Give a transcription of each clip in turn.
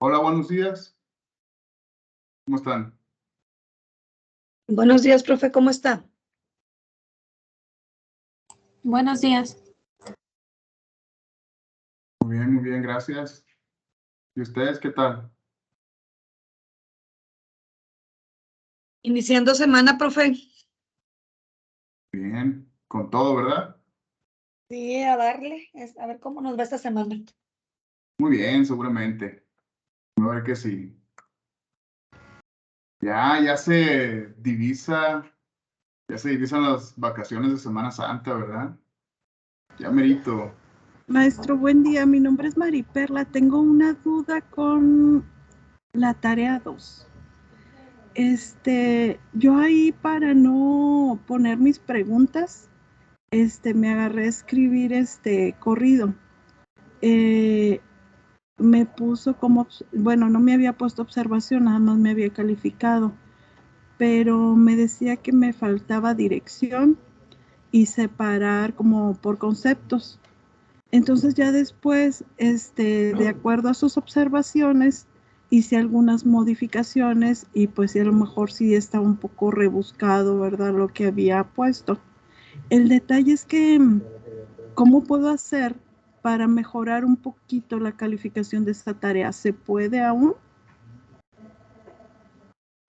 Hola, buenos días. ¿Cómo están? Buenos días, profe, ¿cómo está? Buenos días. Muy bien, gracias. ¿Y ustedes qué tal? Iniciando semana, profe. Bien, con todo, ¿verdad? Sí, a darle, a ver cómo nos va esta semana. Muy bien, seguramente. A ver que sí. Ya se divisan las vacaciones de Semana Santa, ¿verdad? Ya merito. Maestro, buen día. Mi nombre es Mariperla. Tengo una duda con la tarea 2. Yo ahí para no poner mis preguntas, me agarré a escribir corrido. Me puso como, bueno, no me había puesto observación, nada más me había calificado, pero me decía que me faltaba dirección y separar como por conceptos. Entonces ya después, de acuerdo a sus observaciones, hice algunas modificaciones y pues sí, a lo mejor sí está un poco rebuscado, ¿verdad? Lo que había puesto. El detalle es que, ¿cómo puedo hacer para mejorar un poquito la calificación de esta tarea? ¿Se puede aún?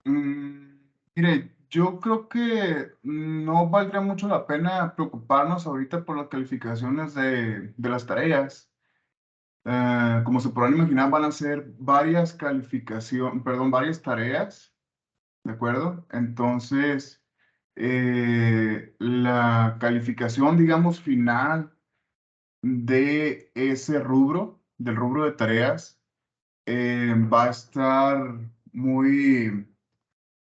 Mire, yo creo que no valdría mucho la pena preocuparnos ahorita por las calificaciones de las tareas. Como se podrán imaginar, van a ser varias tareas, ¿de acuerdo? Entonces, la calificación, digamos, final de ese rubro, del rubro de tareas, va a estar muy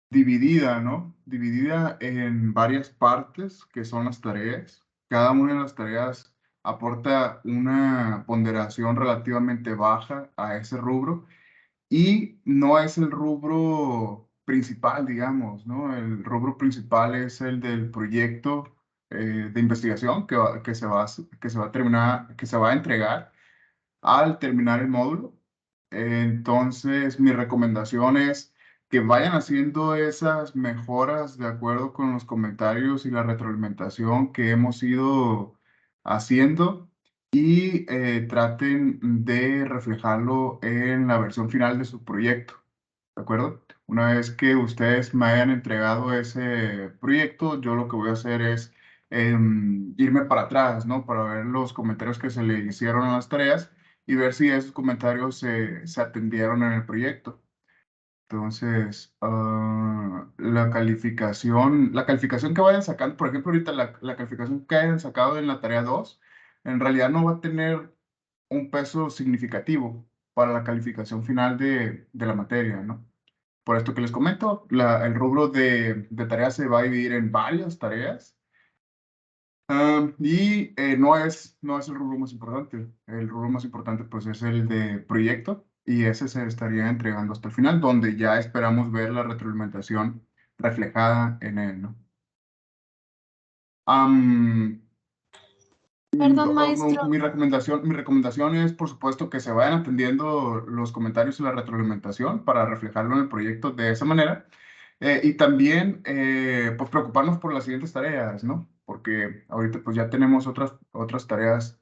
dividida, ¿no? Dividida en varias partes que son las tareas. Cada una de las tareas aporta una ponderación relativamente baja a ese rubro y no es el rubro principal, digamos, ¿no? El rubro principal es el del proyecto de investigación que se va a terminar, que se va a entregar al terminar el módulo. Entonces, mi recomendación es que vayan haciendo esas mejoras de acuerdo con los comentarios y la retroalimentación que hemos ido haciendo y traten de reflejarlo en la versión final de su proyecto, ¿de acuerdo? Una vez que ustedes me hayan entregado ese proyecto, yo lo que voy a hacer es irme para atrás, ¿no? Para ver los comentarios que se le hicieron a las tareas y ver si esos comentarios se atendieron en el proyecto. Entonces, la calificación que vayan sacando, por ejemplo, ahorita la calificación que hayan sacado en la tarea 2, en realidad no va a tener un peso significativo para la calificación final de la materia, ¿no? Por esto que les comento, el rubro de tareas se va a dividir en varias tareas. No es el rubro más importante. El rubro más importante pues es el de proyecto y ese se estaría entregando hasta el final, donde ya esperamos ver la retroalimentación reflejada en él, ¿no? Am, Perdón, maestro. mi recomendación es, por supuesto, que se vayan atendiendo los comentarios y la retroalimentación para reflejarlo en el proyecto de esa manera. Y también, pues, preocuparnos por las siguientes tareas, ¿no? Porque ahorita, pues, ya tenemos otras tareas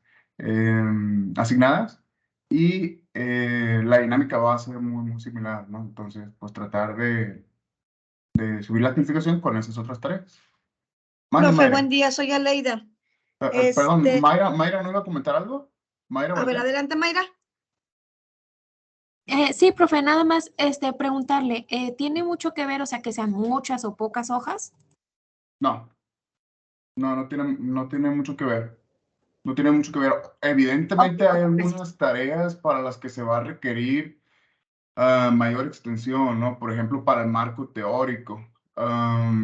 asignadas y la dinámica va a ser muy similar, ¿no? Entonces, pues, tratar de subir la calificación con esas otras tareas. Mande, Profe, Mayra. buen día, soy Aleida. Perdón, Mayra, ¿no iba a comentar algo? Mayra, A ver, ¿verdad? adelante, Mayra. Sí, profe, nada más preguntarle, ¿tiene mucho que ver, o sea, que sean muchas o pocas hojas? No, no tiene mucho que ver. No tiene mucho que ver. Evidentemente hay algunas tareas para las que se va a requerir mayor extensión, ¿no? Por ejemplo, para el marco teórico.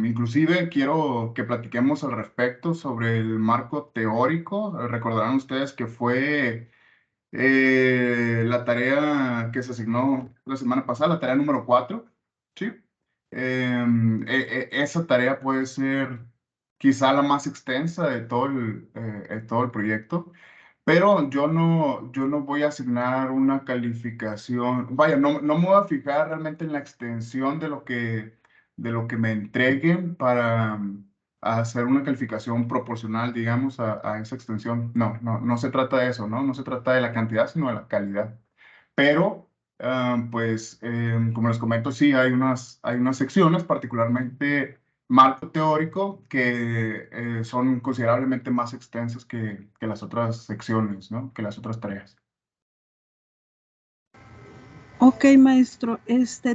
Inclusive quiero que platiquemos al respecto sobre el marco teórico. Recordarán ustedes que fue la tarea que se asignó la semana pasada, la tarea número 4, ¿sí? Esa tarea puede ser quizá la más extensa de todo el proyecto, Pero yo no voy a asignar una calificación, vaya, no me voy a fijar realmente en la extensión de lo que me entreguen para hacer una calificación proporcional, digamos, a esa extensión. No se trata de eso, ¿no? No se trata de la cantidad, sino de la calidad. Pero, pues, como les comento, sí, hay unas secciones, particularmente marco teórico, que son considerablemente más extensas que las otras secciones, ¿no? Que las otras tareas. Ok, maestro.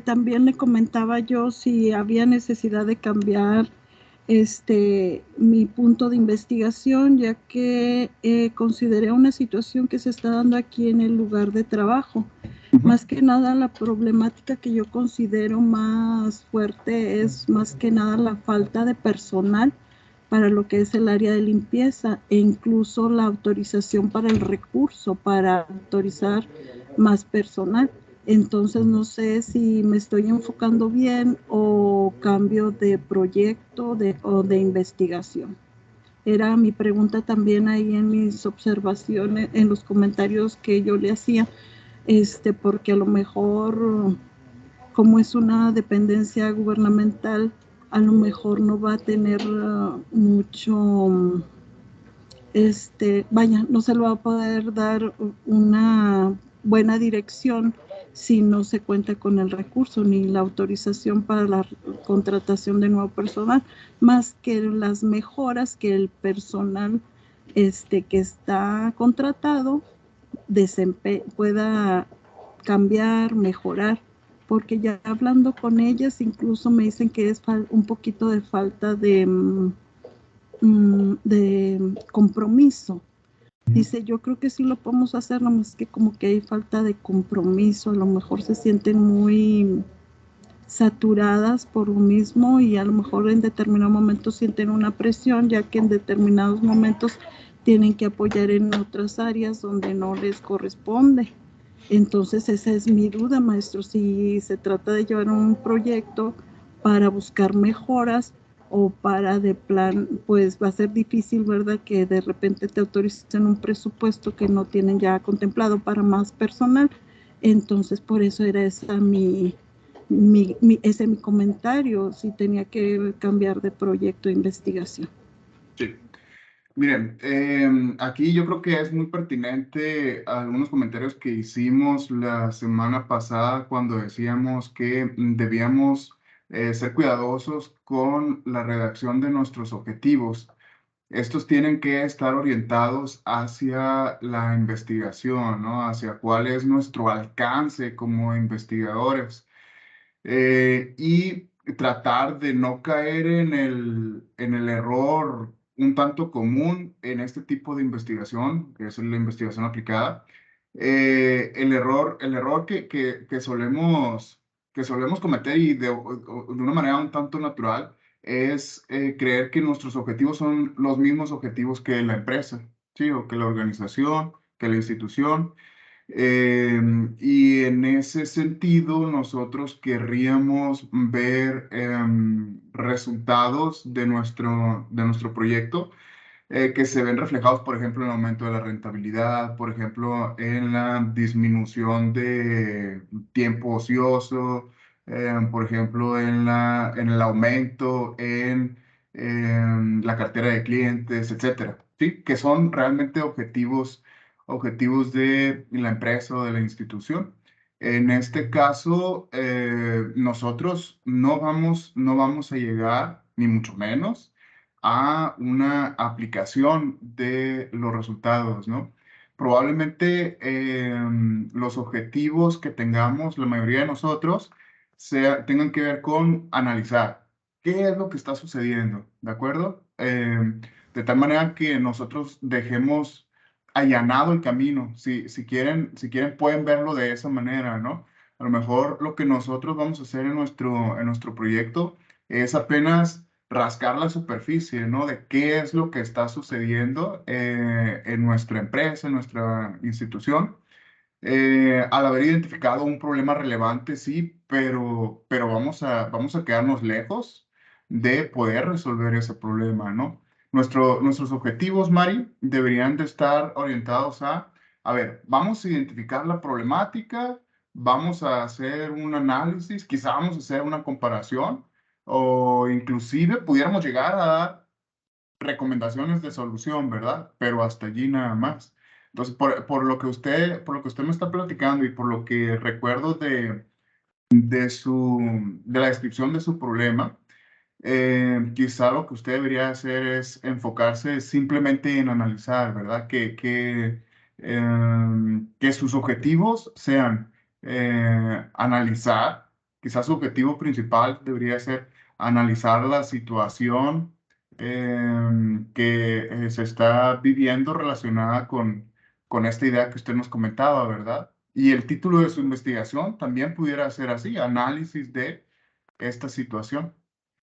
También le comentaba yo si había necesidad de cambiar mi punto de investigación, ya que consideré una situación que se está dando aquí en el lugar de trabajo. Más que nada, la problemática que yo considero más fuerte es más que nada la falta de personal para lo que es el área de limpieza e incluso la autorización para el recurso, para autorizar más personal. Entonces no sé si me estoy enfocando bien o cambio de proyecto o de investigación. Era mi pregunta también ahí en mis observaciones, en los comentarios que yo le hacía, porque a lo mejor, como es una dependencia gubernamental, a lo mejor no va a tener mucho, vaya, no se le va a poder dar una buena dirección si no se cuenta con el recurso ni la autorización para la contratación de nuevo personal, más que las mejoras que el personal que está contratado pueda cambiar, mejorar, porque ya hablando con ellas incluso me dicen que es un poquito de falta de compromiso. Dice, yo creo que sí lo podemos hacer, nomás que como que hay falta de compromiso, a lo mejor se sienten muy saturadas por lo mismo y a lo mejor en determinados momentos sienten una presión, ya que en determinados momentos tienen que apoyar en otras áreas donde no les corresponde. Entonces esa es mi duda, maestro, si se trata de llevar un proyecto para buscar mejoras o para de plan, pues va a ser difícil, ¿verdad? Que de repente te autoricen un presupuesto que no tienen ya contemplado para más personal. Entonces por eso era esa ese mi comentario, si tenía que cambiar de proyecto de investigación. Sí. Miren, aquí yo creo que es muy pertinente algunos comentarios que hicimos la semana pasada cuando decíamos que debíamos ser cuidadosos con la redacción de nuestros objetivos. Estos tienen que estar orientados hacia la investigación, ¿no? Hacia cuál es nuestro alcance como investigadores. Y tratar de no caer en el error un tanto común en este tipo de investigación, que es la investigación aplicada. El error que solemos cometer y de una manera un tanto natural es creer que nuestros objetivos son los mismos objetivos que la empresa, ¿sí? O que la organización, que la institución. Y en ese sentido, nosotros querríamos ver resultados de nuestro proyecto que se ven reflejados, por ejemplo, en el aumento de la rentabilidad, por ejemplo, en la disminución de tiempo ocioso, por ejemplo, en el aumento en la cartera de clientes, etcétera, ¿sí? Que son realmente objetivos de la empresa o de la institución. En este caso, nosotros no vamos a llegar, ni mucho menos, a una aplicación de los resultados, ¿no? Probablemente los objetivos que tengamos, la mayoría de nosotros, tengan que ver con analizar qué es lo que está sucediendo, ¿de acuerdo? De tal manera que nosotros dejemos allanado el camino. Si quieren, pueden verlo de esa manera, ¿no? A lo mejor lo que nosotros vamos a hacer en nuestro proyecto es apenas rascar la superficie, ¿no? De qué es lo que está sucediendo en nuestra empresa, en nuestra institución. Al haber identificado un problema relevante, sí, pero vamos a quedarnos lejos de poder resolver ese problema, ¿no? Nuestros objetivos, Mari, deberían de estar orientados a ver, vamos a identificar la problemática, vamos a hacer un análisis, quizá vamos a hacer una comparación o inclusive pudiéramos llegar a dar recomendaciones de solución, ¿verdad? Pero hasta allí nada más. Entonces, por lo que usted me está platicando y por lo que recuerdo de la descripción de su problema, quizá lo que usted debería hacer es enfocarse simplemente en analizar, ¿verdad? Que sus objetivos sean analizar, quizás su objetivo principal debería ser analizar la situación que se está viviendo relacionada con esta idea que usted nos comentaba, ¿verdad? Y el título de su investigación también pudiera ser así, análisis de esta situación.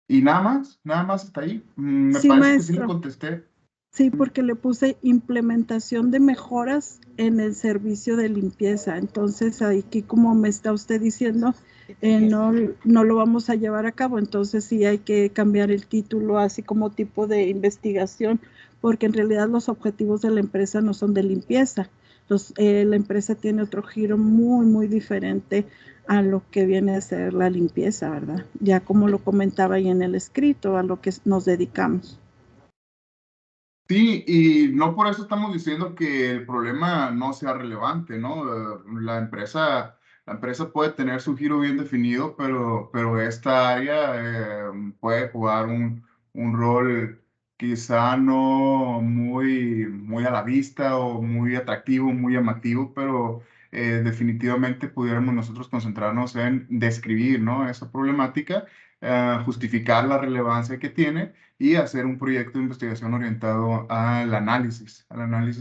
Y nada más hasta ahí. Me Sí, parece que sí le maestro. contesté. Sí, porque le puse implementación de mejoras en el servicio de limpieza. Entonces, aquí como me está usted diciendo, no lo vamos a llevar a cabo. Entonces, sí hay que cambiar el título así como tipo de investigación, porque en realidad los objetivos de la empresa no son de limpieza. La empresa tiene otro giro muy, muy diferente a lo que viene a ser la limpieza, ¿verdad? Ya como lo comentaba ahí en el escrito, a lo que nos dedicamos. Sí, y no por eso estamos diciendo que el problema no sea relevante, ¿no? La empresa puede tener su giro bien definido, pero esta área puede jugar un rol quizá no muy a la vista o muy atractivo, muy llamativo, pero definitivamente pudiéramos nosotros concentrarnos en describir, ¿no? Esa problemática, justificar la relevancia que tiene y hacer un proyecto de investigación orientado al análisis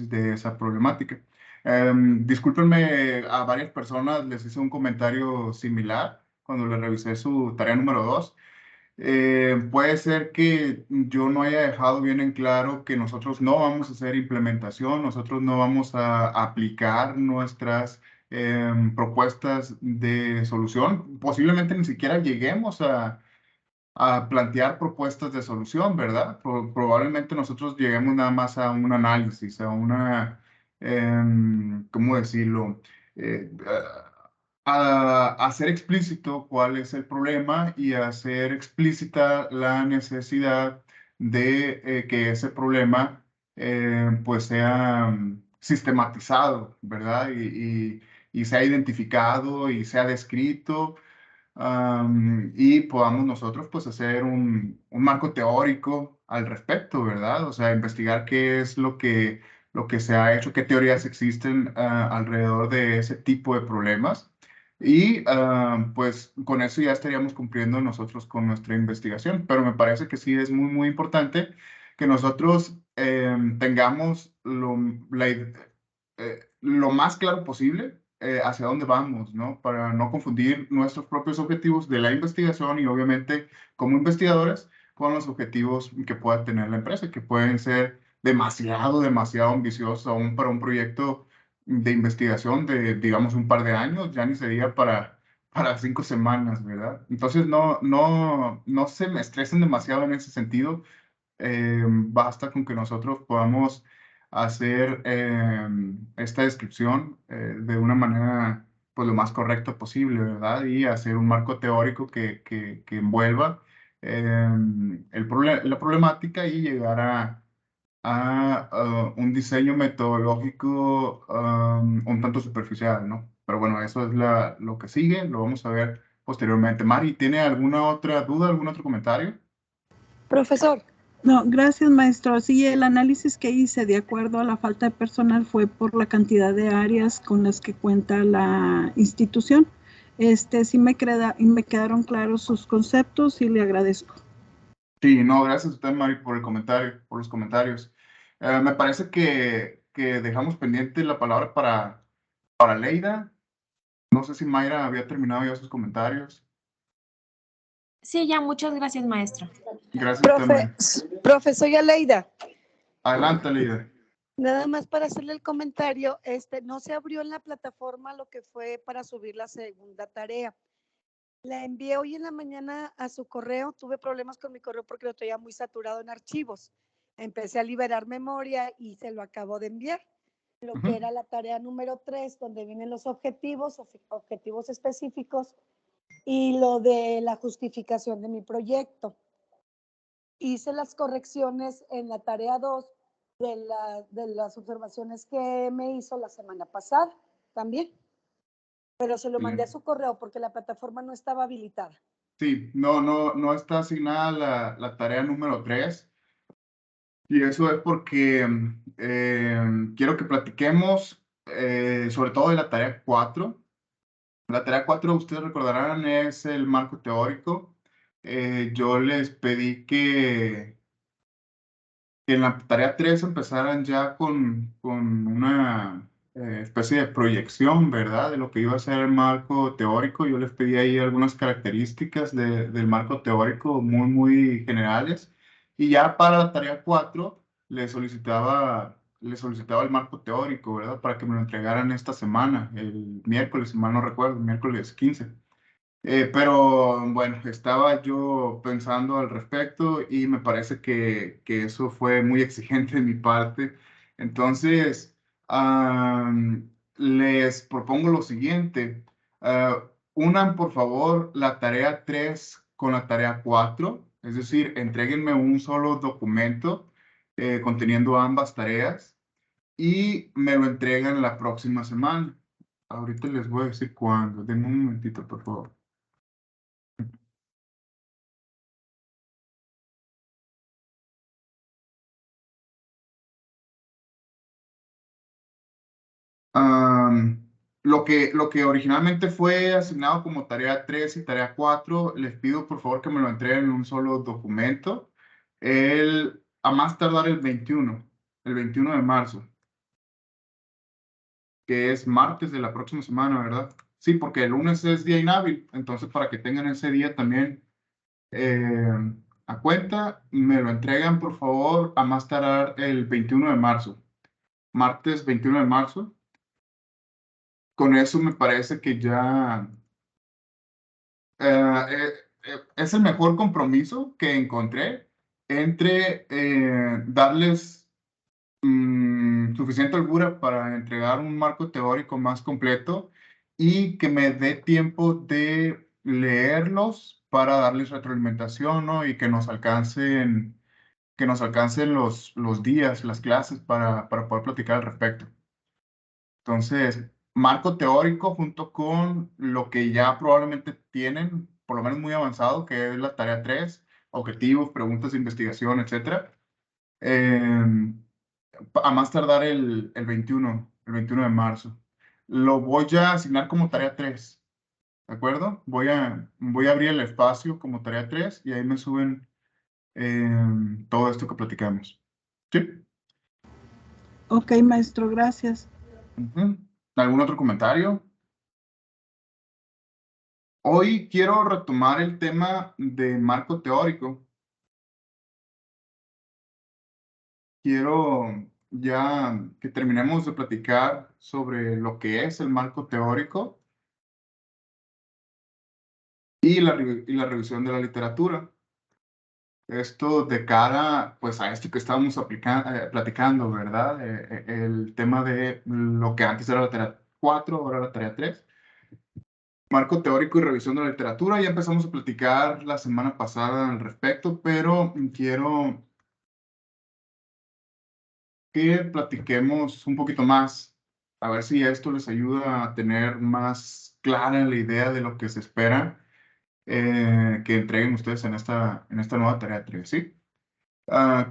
de esa problemática. Discúlpenme, a varias personas les hice un comentario similar cuando les revisé su tarea número 2. Puede ser que yo no haya dejado bien en claro que nosotros no vamos a hacer implementación, nosotros no vamos a aplicar nuestras propuestas de solución. Posiblemente ni siquiera lleguemos a plantear propuestas de solución, ¿verdad? Probablemente nosotros lleguemos nada más a un análisis, ¿cómo decirlo? A hacer explícito cuál es el problema y a hacer explícita la necesidad de que ese problema pues sea sistematizado, ¿verdad? Y sea identificado y sea descrito y podamos nosotros pues hacer un marco teórico al respecto, ¿verdad? O sea, investigar qué es lo que se ha hecho, qué teorías existen alrededor de ese tipo de problemas. Y pues con eso ya estaríamos cumpliendo nosotros con nuestra investigación. Pero me parece que sí es muy importante que nosotros tengamos lo más claro posible hacia dónde vamos, ¿no? Para no confundir nuestros propios objetivos de la investigación y obviamente como investigadores con los objetivos que pueda tener la empresa, que pueden ser demasiado ambiciosos aún para un proyecto de investigación de, digamos, un par de años, ya ni sería para 5 semanas, ¿verdad? Entonces, no se me estresen demasiado en ese sentido. Basta con que nosotros podamos hacer esta descripción de una manera pues lo más correcta posible, ¿verdad? Y hacer un marco teórico que envuelva la problemática y llegar a un diseño metodológico un tanto superficial, ¿no? Pero bueno, eso es lo que sigue, lo vamos a ver posteriormente. Mari, ¿tiene alguna otra duda, algún otro comentario? Profesor, No, gracias, maestro. Sí, el análisis que hice de acuerdo a la falta de personal fue por la cantidad de áreas con las que cuenta la institución. Sí me quedaron claros sus conceptos y le agradezco. Sí, no, gracias a usted, Mari, por el comentario, por los comentarios. Me parece que dejamos pendiente la palabra para Leida. No sé si Mayra había terminado ya sus comentarios. Sí, ya, muchas gracias, maestro. Gracias a usted, Mari. profe, soy Aleida. Adelante, Leida. Nada más para hacerle el comentario, no se abrió en la plataforma lo que fue para subir la segunda tarea. La envié hoy en la mañana a su correo, tuve problemas con mi correo porque lo tenía muy saturado en archivos. empecé a liberar memoria y se lo acabo de enviar. Lo que era la tarea número 3, donde vienen los objetivos específicos y lo de la justificación de mi proyecto. Hice las correcciones en la tarea 2 de las observaciones que me hizo la semana pasada también, pero se lo mandé a su correo porque la plataforma no estaba habilitada. Sí, no está asignada la tarea número 3. Y eso es porque quiero que platiquemos sobre todo de la tarea 4. La tarea 4, ustedes recordarán, es el marco teórico. Yo les pedí que en la tarea 3 empezaran ya con una especie de proyección, ¿verdad? De lo que iba a ser el marco teórico. Yo les pedí ahí algunas características del marco teórico muy generales. Y ya para la tarea 4 les solicitaba el marco teórico, ¿verdad? Para que me lo entregaran esta semana, el miércoles, si mal no recuerdo, miércoles 15. Pero bueno, estaba yo pensando al respecto y me parece que eso fue muy exigente de mi parte. Entonces, les propongo lo siguiente. Unan, por favor, la tarea 3 con la tarea 4. Es decir, entréguenme un solo documento conteniendo ambas tareas y me lo entregan la próxima semana. Ahorita les voy a decir cuándo. Denme un momentito, por favor. Lo que originalmente fue asignado como tarea 3 y tarea 4, les pido por favor que me lo entreguen en un solo documento. A más tardar el 21 de marzo, que es martes de la próxima semana, ¿verdad? Sí, porque el lunes es día inhábil, entonces para que tengan ese día también a cuenta, me lo entregan por favor a más tardar el 21 de marzo, martes 21 de marzo. Con eso me parece que ya es el mejor compromiso que encontré entre darles suficiente holgura para entregar un marco teórico más completo y que me dé tiempo de leerlos para darles retroalimentación, ¿no? Y que nos alcancen los días, las clases para poder platicar al respecto. Entonces, marco teórico junto con lo que ya probablemente tienen, por lo menos muy avanzado, que es la tarea 3, objetivos, preguntas de investigación, etc. A más tardar el 21 de marzo. Lo voy a asignar como tarea 3, ¿de acuerdo? Voy a abrir el espacio como tarea 3 y ahí me suben todo esto que platicamos. ¿Sí? Ok, maestro, gracias. ¿Algún otro comentario? Hoy quiero retomar el tema de marco teórico. Quiero ya que terminemos de platicar sobre lo que es el marco teórico y la revisión de la literatura. Esto de cara, pues, a esto que estábamos platicando, ¿verdad? El tema de lo que antes era la tarea 4, ahora la tarea 3. Marco teórico y revisión de la literatura. Ya empezamos a platicar la semana pasada al respecto, pero quiero que platiquemos un poquito más, a ver si esto les ayuda a tener más clara la idea de lo que se espera que entreguen ustedes en esta nueva tarea 3, ¿sí?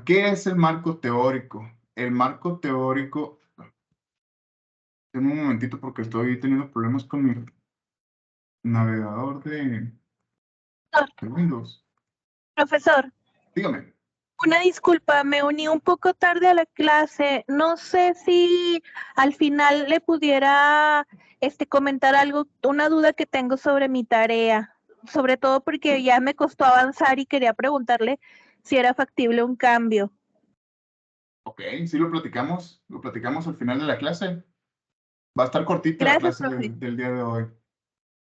¿Qué es el marco teórico? El marco teórico... Denme un momentito porque estoy teniendo problemas con mi navegador de Windows. Profesor, Dígame. una disculpa, me uní un poco tarde a la clase. No sé si al final le pudiera comentar algo, una duda que tengo sobre mi tarea, sobre todo porque ya me costó avanzar y quería preguntarle si era factible un cambio. Ok, sí lo platicamos al final de la clase. Va a estar cortita la Gracias, clase profe. del día de hoy.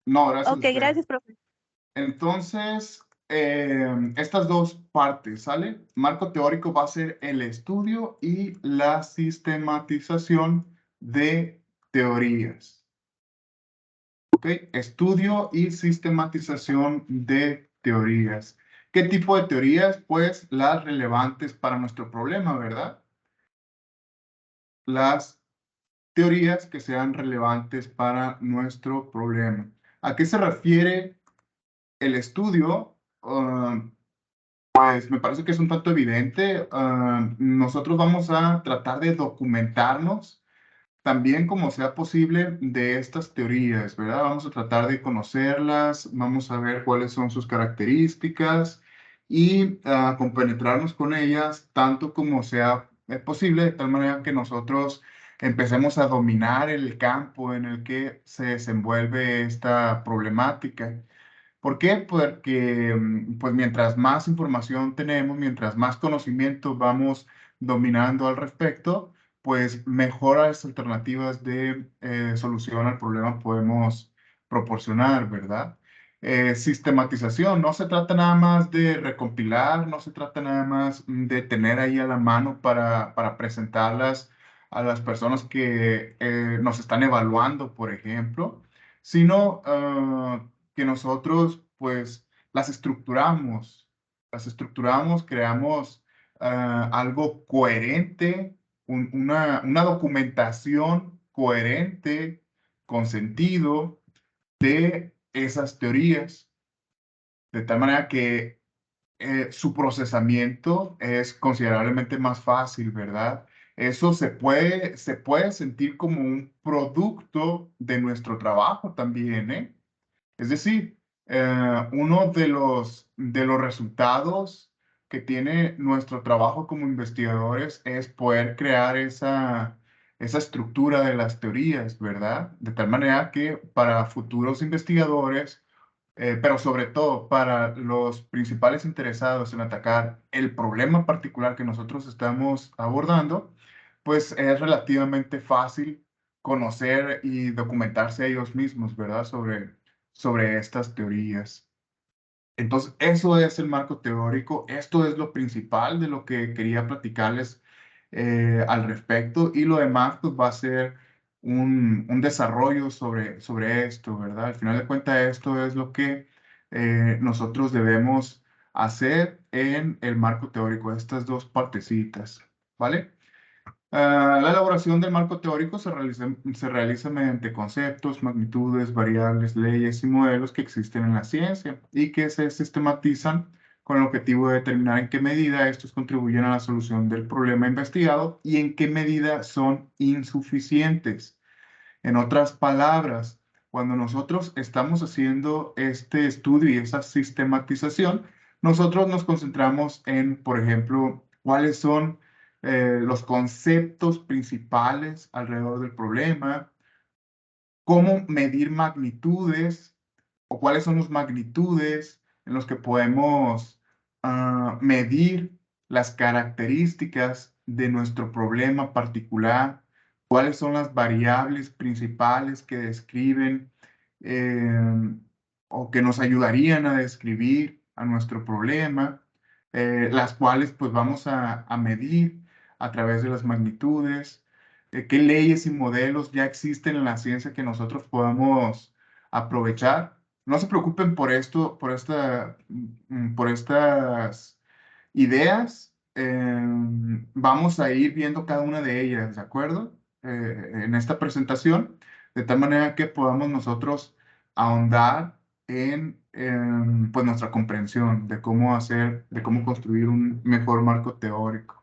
No, gracias a Ok, usted. gracias, profe. Entonces, estas dos partes, ¿sale? Marco teórico va a ser el estudio y la sistematización de teorías. ¿Ok? Estudio y sistematización de teorías. ¿Qué tipo de teorías? Pues las relevantes para nuestro problema, ¿verdad? Las teorías que sean relevantes para nuestro problema. ¿A qué se refiere el estudio? Pues me parece que es un tanto evidente. Nosotros vamos a tratar de documentarnos también como sea posible de estas teorías, ¿verdad? Vamos a tratar de conocerlas, vamos a ver cuáles son sus características y compenetrarnos con ellas tanto como sea posible, de tal manera que nosotros empecemos a dominar el campo en el que se desenvuelve esta problemática. ¿Por qué? Porque pues mientras más información tenemos, mientras más conocimiento vamos dominando al respecto, pues mejores alternativas de solución al problema podemos proporcionar, ¿verdad? Sistematización, no se trata nada más de recompilar, no se trata nada más de tener ahí a la mano para presentarlas a las personas que nos están evaluando, por ejemplo, sino que nosotros pues las estructuramos, creamos algo coherente, una documentación coherente, con sentido de esas teorías, de tal manera que su procesamiento es considerablemente más fácil, ¿verdad? Eso se puede sentir como un producto de nuestro trabajo también, ¿eh? Es decir, uno de los resultados que tiene nuestro trabajo como investigadores es poder crear esa estructura de las teorías, ¿verdad? De tal manera que para futuros investigadores, pero sobre todo para los principales interesados en atacar el problema particular que nosotros estamos abordando, pues es relativamente fácil conocer y documentarse a ellos mismos, ¿verdad? Sobre estas teorías. Entonces, eso es el marco teórico. Esto es lo principal de lo que quería platicarles al respecto. Y lo demás, pues va a ser un desarrollo sobre esto, ¿verdad? Al final de cuentas, esto es lo que nosotros debemos hacer en el marco teórico, estas dos partecitas, ¿vale? La elaboración del marco teórico se realiza mediante conceptos, magnitudes, variables, leyes y modelos que existen en la ciencia y que se sistematizan con el objetivo de determinar en qué medida estos contribuyen a la solución del problema investigado y en qué medida son insuficientes. En otras palabras, cuando nosotros estamos haciendo este estudio y esa sistematización, nosotros nos concentramos en, por ejemplo, cuáles son los conceptos principales alrededor del problema, cómo medir magnitudes o cuáles son las magnitudes en los que podemos medir las características de nuestro problema particular, cuáles son las variables principales que describen o que nos ayudarían a describir a nuestro problema, las cuales pues vamos a medir a través de las magnitudes, qué leyes y modelos ya existen en la ciencia que nosotros podamos aprovechar. No se preocupen por esto, por estas ideas. Vamos a ir viendo cada una de ellas, ¿de acuerdo? En esta presentación, de tal manera que podamos nosotros ahondar en pues nuestra comprensión de cómo hacer, de cómo construir un mejor marco teórico.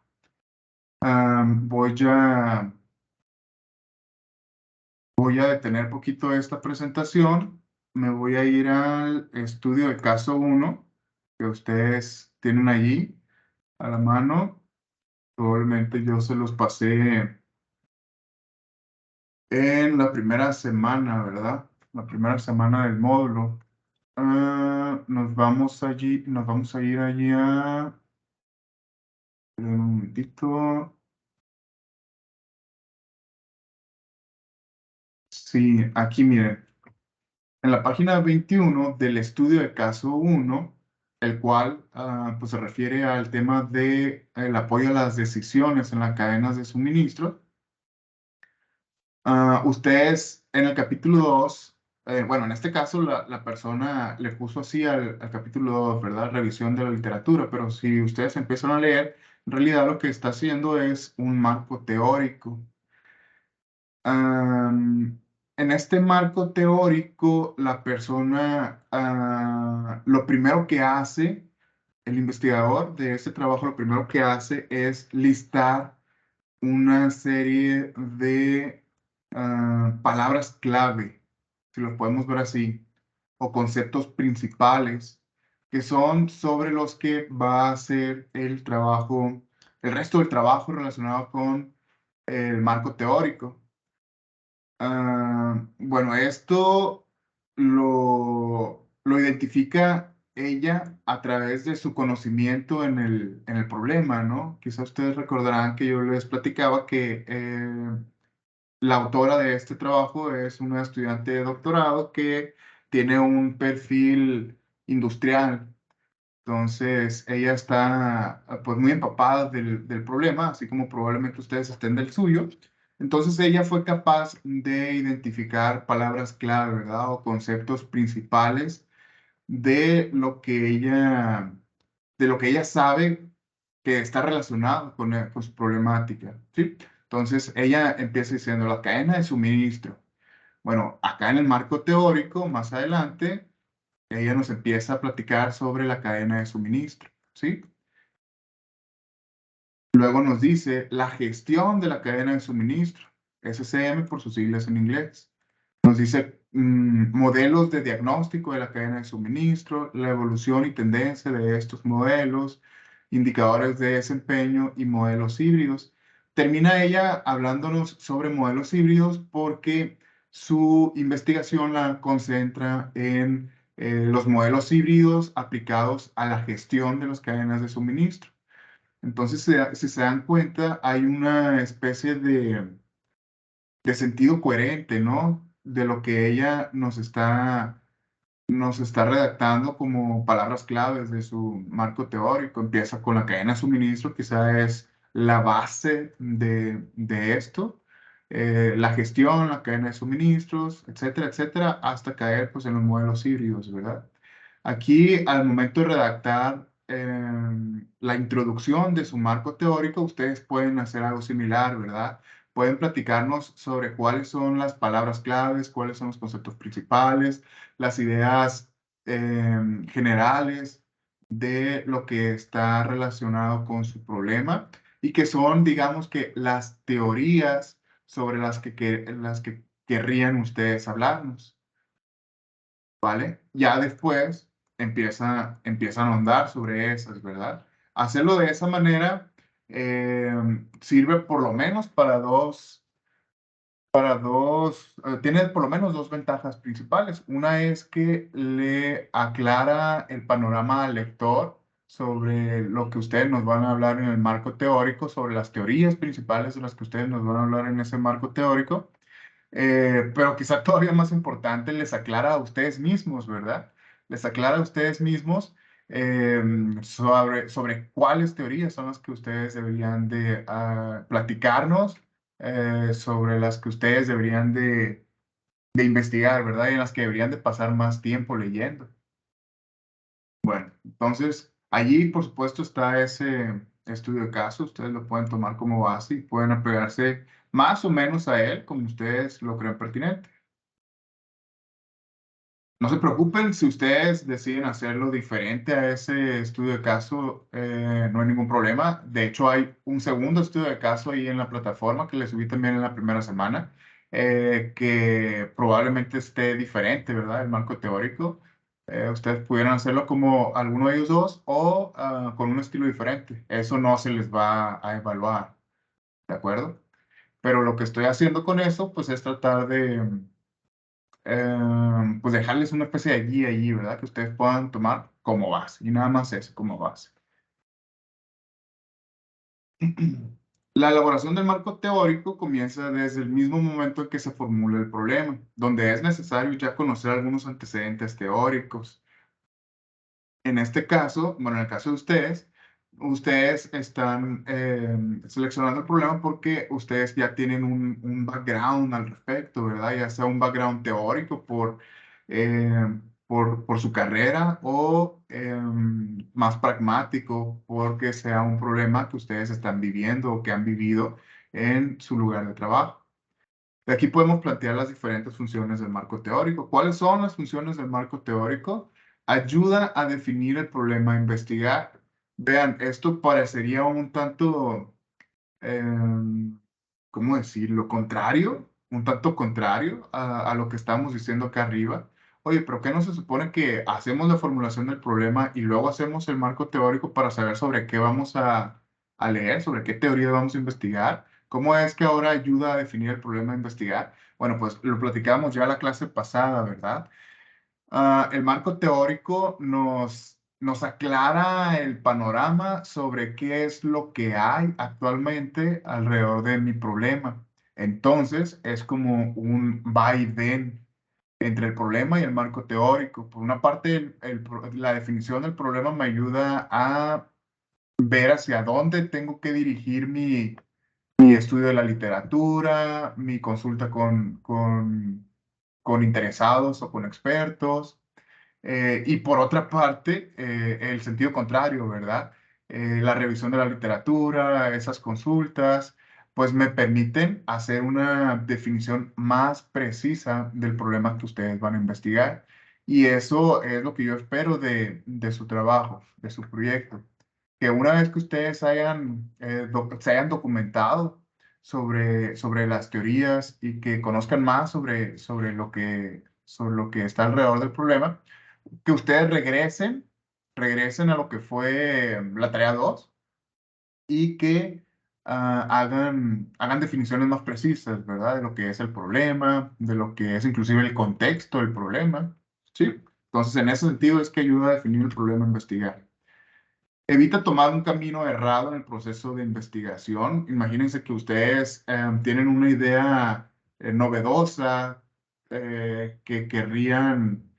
Voy a detener poquito esta presentación. Me voy a ir al estudio de caso 1 que ustedes tienen allí a la mano. Probablemente yo se los pasé en la primera semana, ¿verdad? La primera semana del módulo. Nos vamos a ir allí a... Un momentito. Sí, aquí miren. En la página 21 del estudio de caso 1, el cual pues se refiere al tema de el apoyo a las decisiones en las cadenas de suministro. Ustedes en el capítulo 2, bueno, en este caso la persona le puso así al capítulo 2, ¿verdad? Revisión de la literatura, pero si ustedes empiezan a leer, en realidad lo que está haciendo es un marco teórico. En este marco teórico, la persona, lo primero que hace, el investigador de este trabajo, lo primero que hace es listar una serie de palabras clave, si lo podemos ver así, o conceptos principales, que son sobre los que va a ser el trabajo, el resto del trabajo relacionado con el marco teórico. Bueno, esto lo identifica ella a través de su conocimiento en el problema, ¿no? Quizá ustedes recordarán que yo les platicaba que la autora de este trabajo es una estudiante de doctorado que tiene un perfil industrial. Entonces, ella está pues muy empapada del problema, así como probablemente ustedes estén del suyo. Entonces, ella fue capaz de identificar palabras clave, ¿verdad? O conceptos principales de lo que ella sabe que está relacionado con su problemática, ¿sí? Entonces, ella empieza diciendo la cadena de suministro. Bueno, acá en el marco teórico, más adelante, ella nos empieza a platicar sobre la cadena de suministro, ¿sí? Luego nos dice la gestión de la cadena de suministro, SCM por sus siglas en inglés. Nos dice modelos de diagnóstico de la cadena de suministro, la evolución y tendencia de estos modelos, indicadores de desempeño y modelos híbridos. Termina ella hablándonos sobre modelos híbridos porque su investigación la concentra en los modelos híbridos aplicados a la gestión de las cadenas de suministro. Entonces, si se dan cuenta, hay una especie de sentido coherente, ¿no? De lo que ella nos está redactando como palabras claves de su marco teórico. Empieza con la cadena de suministro, quizá es la base de esto. La gestión, la cadena de suministros, etcétera, etcétera, hasta caer pues, en los modelos híbridos, ¿verdad? Aquí, al momento de redactar la introducción de su marco teórico, ustedes pueden hacer algo similar, ¿verdad? Pueden platicarnos sobre cuáles son las palabras claves, cuáles son los conceptos principales, las ideas generales de lo que está relacionado con su problema y que son, digamos que, las teorías sobre las que querrían ustedes hablarnos, ¿vale? Ya después empiezan a ahondar sobre esas, ¿verdad? Hacerlo de esa manera sirve por lo menos tiene por lo menos dos ventajas principales. Una es que le aclara el panorama al lector sobre lo que ustedes nos van a hablar en el marco teórico, sobre las teorías principales de las que ustedes nos van a hablar en ese marco teórico. Pero quizá todavía más importante, les aclara a ustedes mismos, ¿verdad? Les aclara a ustedes mismos sobre cuáles teorías son las que ustedes deberían de platicarnos, sobre las que ustedes deberían de investigar, ¿verdad? Y en las que deberían de pasar más tiempo leyendo. Bueno, entonces allí, por supuesto, está ese estudio de caso. Ustedes lo pueden tomar como base y pueden apegarse más o menos a él como ustedes lo crean pertinente. No se preocupen si ustedes deciden hacerlo diferente a ese estudio de caso, no hay ningún problema. De hecho, hay un segundo estudio de caso ahí en la plataforma que le subí también en la primera semana, que probablemente esté diferente, ¿verdad? El marco teórico. Ustedes pudieran hacerlo como alguno de ellos dos o con un estilo diferente. Eso no se les va a evaluar, ¿de acuerdo? Pero lo que estoy haciendo con eso, pues es tratar de pues dejarles una especie de guía allí, ¿verdad? Que ustedes puedan tomar como base y nada más eso como base. La elaboración del marco teórico comienza desde el mismo momento en que se formula el problema, donde es necesario ya conocer algunos antecedentes teóricos. En este caso, bueno, en el caso de ustedes están seleccionando el problema porque ustedes ya tienen un background al respecto, ¿verdad? Ya sea un background teórico por su carrera o más pragmático porque sea un problema que ustedes están viviendo o que han vivido en su lugar de trabajo. De aquí podemos plantear las diferentes funciones del marco teórico. ¿Cuáles son las funciones del marco teórico? Ayuda a definir el problema a investigar. Vean, esto parecería un tanto, ¿cómo decirlo? Contrario, un tanto contrario a lo que estamos diciendo acá arriba. Oye, pero ¿qué no se supone que hacemos la formulación del problema y luego hacemos el marco teórico para saber sobre qué vamos a leer, sobre qué teoría vamos a investigar? ¿Cómo es que ahora ayuda a definir el problema a investigar? Bueno, pues lo platicamos ya la clase pasada, ¿verdad? El marco teórico nos aclara el panorama sobre qué es lo que hay actualmente alrededor de mi problema. Entonces, es como un va y ven entre el problema y el marco teórico. Por una parte, la definición del problema me ayuda a ver hacia dónde tengo que dirigir mi estudio de la literatura, mi consulta con interesados o con expertos. Y por otra parte, el sentido contrario, ¿verdad? La revisión de la literatura, esas consultas, pues me permiten hacer una definición más precisa del problema que ustedes van a investigar. Y eso es lo que yo espero de su trabajo, de su proyecto. Que una vez que ustedes se hayan documentado sobre las teorías y que conozcan más sobre lo que está alrededor del problema, que ustedes regresen a lo que fue la tarea 2 y que hagan definiciones más precisas, ¿verdad? De lo que es el problema, de lo que es inclusive el contexto del problema, ¿sí? Entonces, en ese sentido es que ayuda a definir el problema a investigar. Evita tomar un camino errado en el proceso de investigación. Imagínense que ustedes tienen una idea novedosa que querrían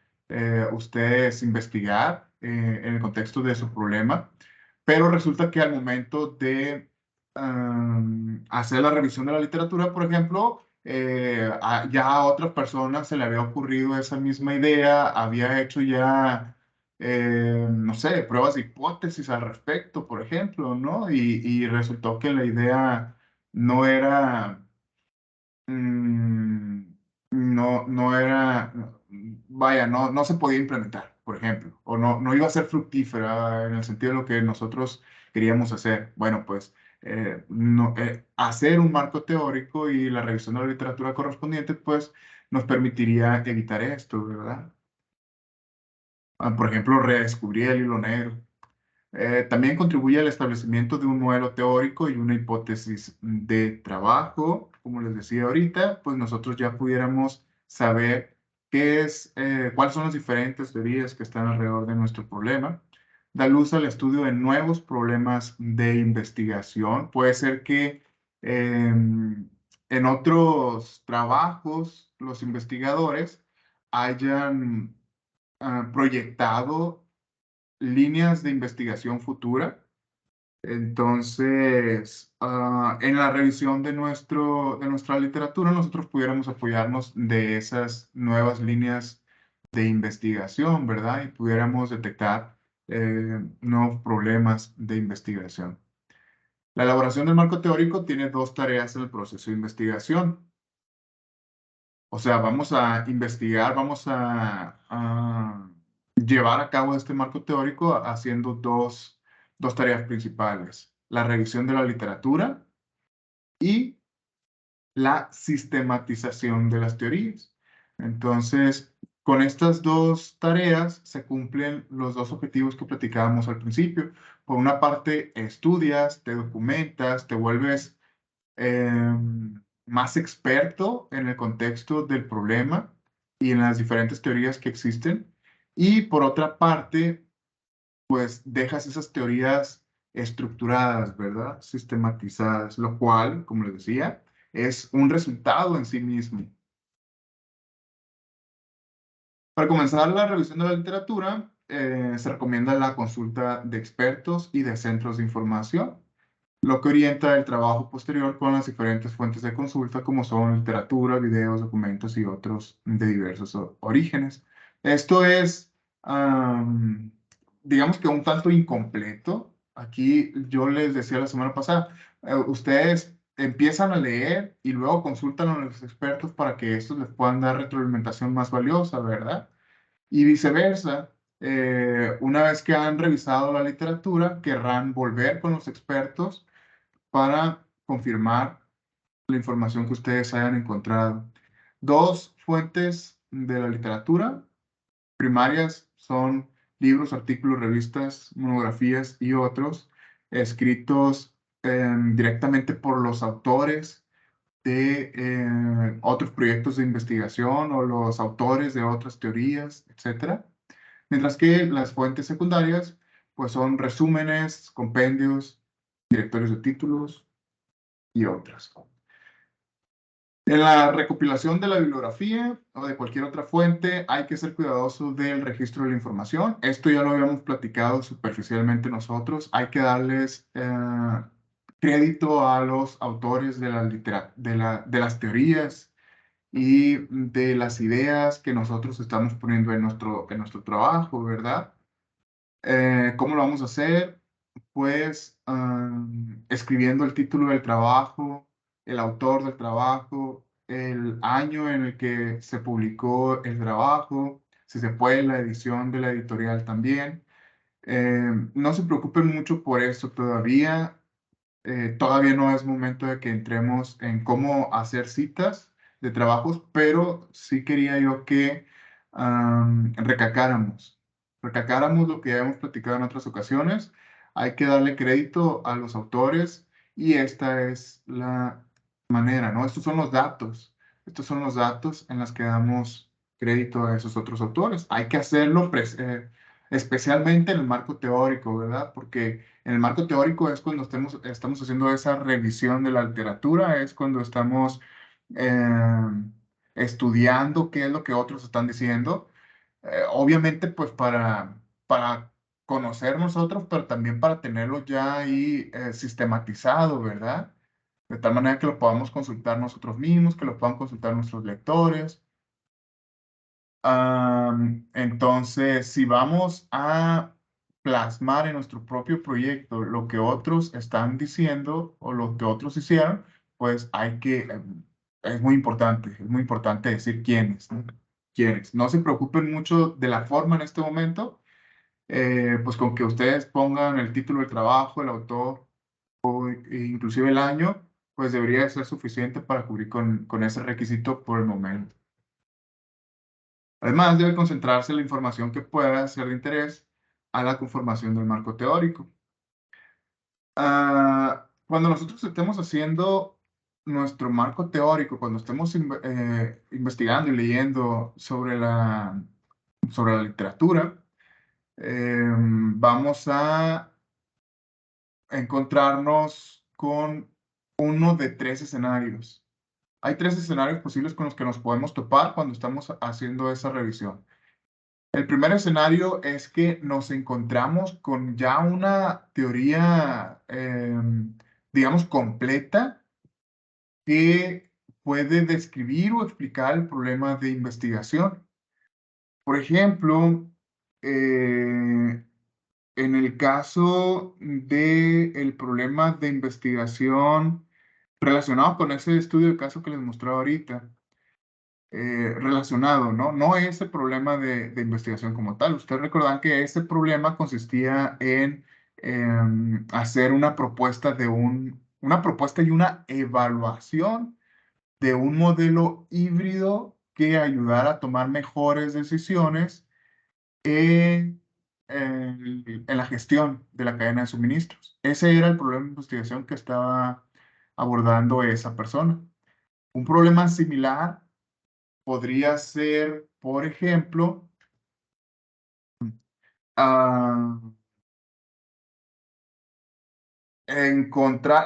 ustedes investigar en el contexto de su problema, pero resulta que al momento de hacer la revisión de la literatura, por ejemplo, ya a otras personas se le había ocurrido esa misma idea, había hecho ya no sé, pruebas de hipótesis al respecto, por ejemplo, ¿no? Y resultó que la idea no era, mm, no era, vaya, no se podía implementar, por ejemplo, o no iba a ser fructífera en el sentido de lo que nosotros queríamos hacer. Bueno, pues hacer un marco teórico y la revisión de la literatura correspondiente, pues nos permitiría evitar esto, ¿verdad? Por ejemplo, redescubrir el hilo negro. También contribuye al establecimiento de un modelo teórico y una hipótesis de trabajo. Como les decía ahorita, pues nosotros ya pudiéramos saber cuáles son las diferentes teorías que están alrededor de nuestro problema. Da luz al estudio de nuevos problemas de investigación. Puede ser que en otros trabajos los investigadores hayan proyectado líneas de investigación futura. Entonces, en la revisión de nuestra literatura, nosotros pudiéramos apoyarnos de esas nuevas líneas de investigación, ¿verdad? Y pudiéramos detectar nuevos problemas de investigación. La elaboración del marco teórico tiene dos tareas en el proceso de investigación. O sea, vamos a investigar, vamos a llevar a cabo este marco teórico haciendo dos tareas principales: la revisión de la literatura y la sistematización de las teorías. Entonces, con estas dos tareas se cumplen los dos objetivos que platicábamos al principio. Por una parte, estudias, te documentas, te vuelves más experto en el contexto del problema y en las diferentes teorías que existen. Y por otra parte, pues dejas esas teorías estructuradas, ¿verdad? Sistematizadas, lo cual, como les decía, es un resultado en sí mismo. Para comenzar la revisión de la literatura, se recomienda la consulta de expertos y de centros de información, lo que orienta el trabajo posterior con las diferentes fuentes de consulta, como son literatura, videos, documentos y otros de diversos orígenes. Esto es, digamos que un tanto incompleto. Aquí yo les decía la semana pasada, ustedes empiezan a leer y luego consultan a los expertos para que estos les puedan dar retroalimentación más valiosa, ¿verdad? Y viceversa, una vez que han revisado la literatura, querrán volver con los expertos para confirmar la información que ustedes hayan encontrado. Dos fuentes de la literatura primarias son libros, artículos, revistas, monografías y otros escritos directamente por los autores de otros proyectos de investigación o los autores de otras teorías, etcétera. Mientras que las fuentes secundarias, pues son resúmenes, compendios, directorios de títulos y otras. En la recopilación de la bibliografía o de cualquier otra fuente hay que ser cuidadoso del registro de la información. Esto ya lo habíamos platicado superficialmente nosotros. Hay que darles crédito a los autores de las teorías y de las ideas que nosotros estamos poniendo en nuestro trabajo, ¿verdad? ¿Cómo lo vamos a hacer? Pues escribiendo el título del trabajo, el autor del trabajo, el año en el que se publicó el trabajo, si se puede, la edición de la editorial también. No se preocupen mucho por eso todavía. Todavía no es momento de que entremos en cómo hacer citas de trabajos, pero sí quería yo que recalcáramos lo que ya hemos platicado en otras ocasiones. Hay que darle crédito a los autores y esta es la manera, ¿no? Estos son los datos en los que damos crédito a esos otros autores. Hay que hacerlo especialmente en el marco teórico, ¿verdad? Porque en el marco teórico es cuando estamos haciendo esa revisión de la literatura, es cuando estamos estudiando qué es lo que otros están diciendo. Obviamente, pues para conocer nosotros, pero también para tenerlo ya ahí sistematizado, ¿verdad? De tal manera que lo podamos consultar nosotros mismos, que lo puedan consultar nuestros lectores. Entonces, si vamos a plasmar en nuestro propio proyecto lo que otros están diciendo o lo que otros hicieron, pues es muy importante decir quiénes, ¿no? Quiénes. No se preocupen mucho de la forma en este momento, pues con que ustedes pongan el título del trabajo, el autor o inclusive el año, pues debería ser suficiente para cubrir con ese requisito por el momento. Además, debe concentrarse la información que pueda ser de interés a la conformación del marco teórico. Cuando nosotros estemos haciendo nuestro marco teórico, cuando estemos investigando y leyendo sobre la literatura, vamos a encontrarnos con uno de tres escenarios. Hay tres escenarios posibles con los que nos podemos topar cuando estamos haciendo esa revisión. El primer escenario es que nos encontramos con ya una teoría, digamos, completa que puede describir o explicar el problema de investigación. Por ejemplo, en el caso del problema de investigación relacionado con ese estudio de caso que les mostré ahorita, relacionado, ¿no? No ese problema de investigación como tal. Ustedes recordan que ese problema consistía en hacer una propuesta una propuesta y una evaluación de un modelo híbrido que ayudara a tomar mejores decisiones en la gestión de la cadena de suministros. Ese era el problema de investigación que estaba abordando esa persona. Un problema similar podría ser, por ejemplo,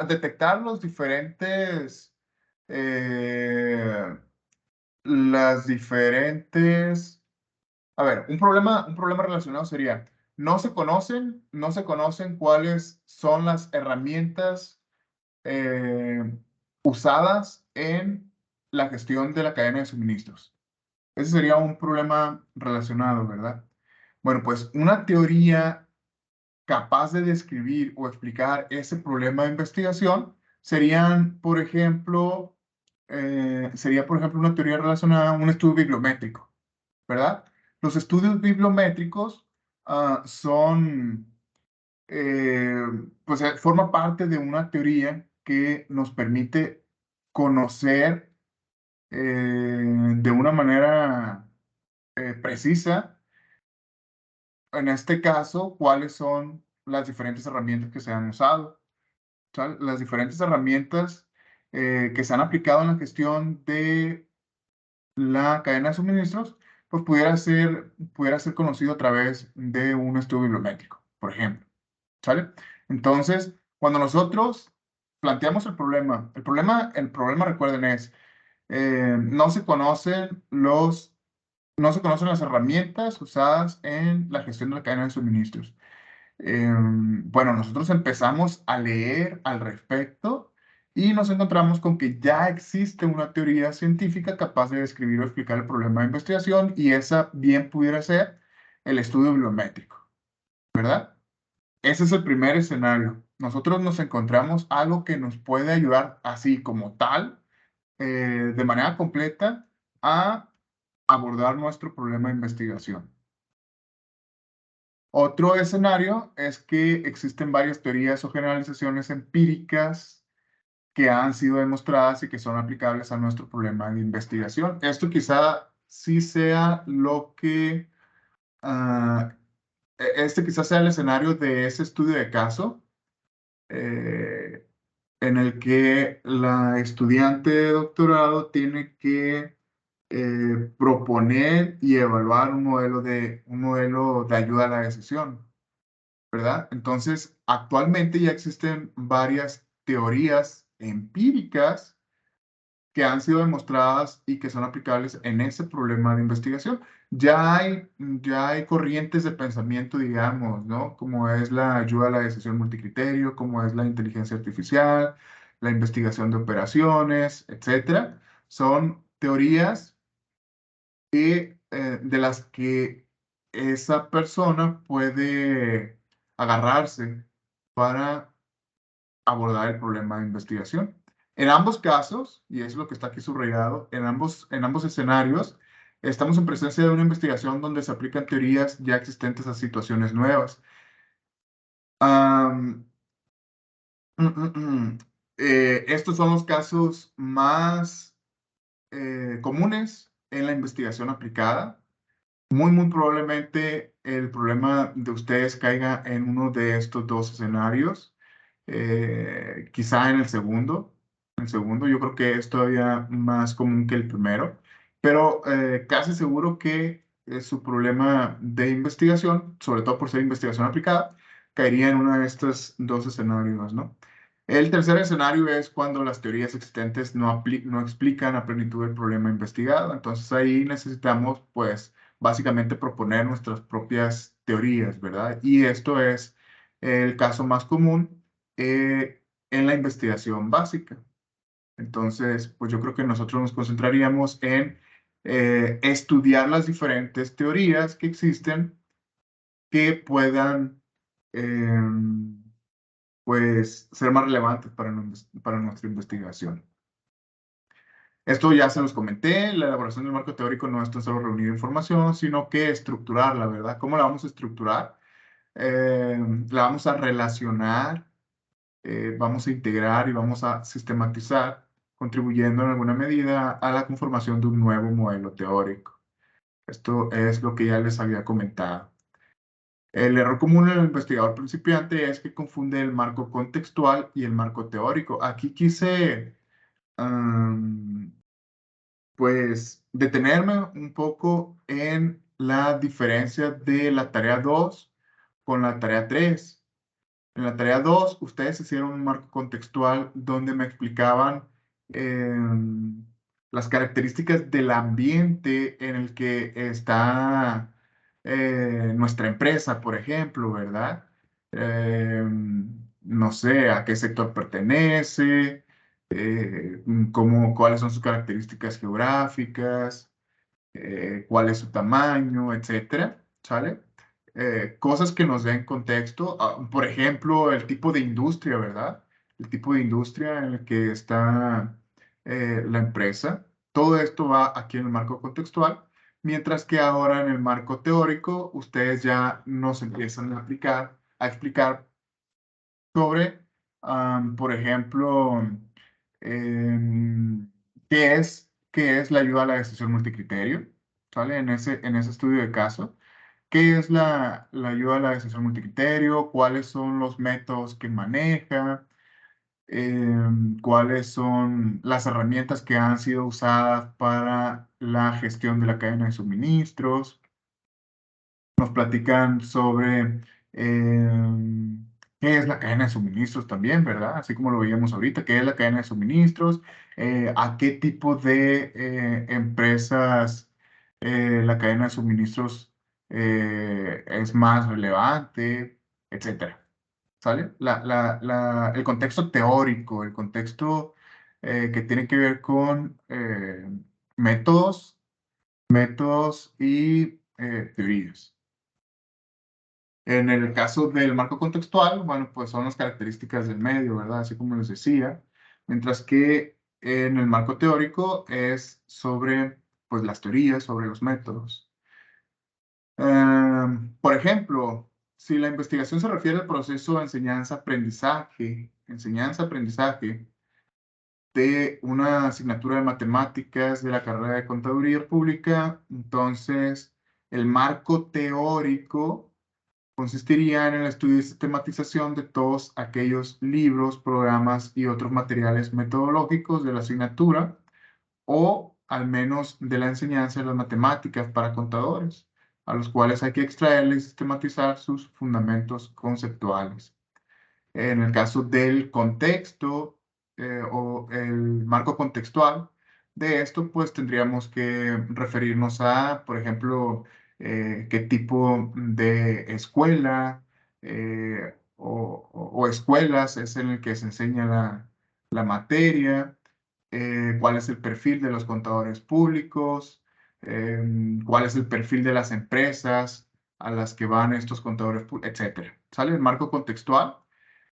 detectar las diferentes A ver, un problema relacionado sería, no se conocen cuáles son las herramientas usadas en la gestión de la cadena de suministros. Ese sería un problema relacionado, ¿verdad? Bueno, pues una teoría capaz de describir o explicar ese problema de investigación serían, por ejemplo, una teoría relacionada a un estudio bibliométrico, ¿verdad? Los estudios bibliométricos forma parte de una teoría que nos permite conocer de una manera precisa, en este caso, cuáles son las diferentes herramientas que se han usado. ¿Sale? Las diferentes herramientas que se han aplicado en la gestión de la cadena de suministros, pues pudiera ser conocido a través de un estudio bibliométrico, por ejemplo. ¿Sale? Entonces, cuando nosotros planteamos el problema, recuerden, es no se conocen las herramientas usadas en la gestión de la cadena de suministros. Bueno, nosotros empezamos a leer al respecto y nos encontramos con que ya existe una teoría científica capaz de describir o explicar el problema de investigación, y esa bien pudiera ser el estudio bibliométrico, ¿verdad? Ese es el primer escenario. Nosotros nos encontramos algo que nos puede ayudar así como tal, de manera completa, a abordar nuestro problema de investigación. Otro escenario es que existen varias teorías o generalizaciones empíricas que han sido demostradas y que son aplicables a nuestro problema de investigación. Esto quizá sí sea este quizás sea el escenario de ese estudio de caso, en el que la estudiante de doctorado tiene que proponer y evaluar un modelo de ayuda a la decisión, ¿verdad? Entonces, actualmente ya existen varias teorías empíricas que han sido demostradas y que son aplicables en ese problema de investigación. Ya hay corrientes de pensamiento, digamos, ¿no? Como es la ayuda a la decisión multicriterio, como es la inteligencia artificial, la investigación de operaciones, etcétera. Son teorías de las que esa persona puede agarrarse para abordar el problema de investigación. En ambos casos, y es lo que está aquí subrayado, en ambos escenarios, estamos en presencia de una investigación donde se aplican teorías ya existentes a situaciones nuevas. Estos son los casos más comunes en la investigación aplicada. Muy probablemente el problema de ustedes caiga en uno de estos dos escenarios, quizá en el segundo. Yo creo que es todavía más común que el primero, pero casi seguro que su problema de investigación, sobre todo por ser investigación aplicada, caería en uno de estos dos escenarios, ¿no? El tercer escenario es cuando las teorías existentes no explican a plenitud el problema investigado. Entonces ahí necesitamos, pues, básicamente proponer nuestras propias teorías, ¿verdad? Y esto es el caso más común en la investigación básica. Entonces, pues yo creo que nosotros nos concentraríamos en estudiar las diferentes teorías que existen que puedan pues ser más relevantes para nuestra investigación. Esto ya se los comenté, la elaboración del marco teórico no es tan solo reunir información, sino que estructurarla, ¿verdad? ¿Cómo la vamos a estructurar? La vamos a relacionar, vamos a integrar y vamos a sistematizar, contribuyendo en alguna medida a la conformación de un nuevo modelo teórico. Esto es lo que ya les había comentado. El error común en el investigador principiante es que confunde el marco contextual y el marco teórico. Aquí quise, pues, detenerme un poco en la diferencia de la tarea 2 con la tarea 3. En la tarea 2, ustedes hicieron un marco contextual donde me explicaban las características del ambiente en el que está nuestra empresa, por ejemplo, ¿verdad? No sé a qué sector pertenece, cuáles son sus características geográficas, cuál es su tamaño, etcétera, ¿sale? Cosas que nos den contexto, por ejemplo, el tipo de industria, ¿verdad? El tipo de industria en el que está la empresa. Todo esto va aquí en el marco contextual, mientras que ahora en el marco teórico ustedes ya nos empiezan a explicar sobre, por ejemplo, em, qué es la ayuda a la decisión multicriterio, ¿sale? En ese estudio de caso, ¿qué es la ayuda a la decisión multicriterio? ¿Cuáles son los métodos que maneja? ¿Cuáles son las herramientas que han sido usadas para la gestión de la cadena de suministros? Nos platican sobre qué es la cadena de suministros también, ¿verdad? Así como lo veíamos ahorita, qué es la cadena de suministros, a qué tipo de empresas la cadena de suministros es más relevante, etcétera. ¿Sale? El contexto teórico, el contexto que tiene que ver con métodos y teorías. En el caso del marco contextual, bueno, pues son las características del medio, ¿verdad? Así como les decía. Mientras que en el marco teórico es sobre, pues, las teorías, sobre los métodos. Por ejemplo, si la investigación se refiere al proceso de enseñanza-aprendizaje de una asignatura de matemáticas de la carrera de Contaduría Pública, entonces el marco teórico consistiría en el estudio y sistematización de todos aquellos libros, programas y otros materiales metodológicos de la asignatura o al menos de la enseñanza de las matemáticas para contadores, a los cuales hay que extraerle y sistematizar sus fundamentos conceptuales. En el caso del contexto o el marco contextual de esto, pues tendríamos que referirnos a, por ejemplo, qué tipo de escuela o escuelas es en el que se enseña la materia, cuál es el perfil de los contadores públicos, cuál es el perfil de las empresas a las que van estos contadores públicos, etcétera. ¿Sale? El marco contextual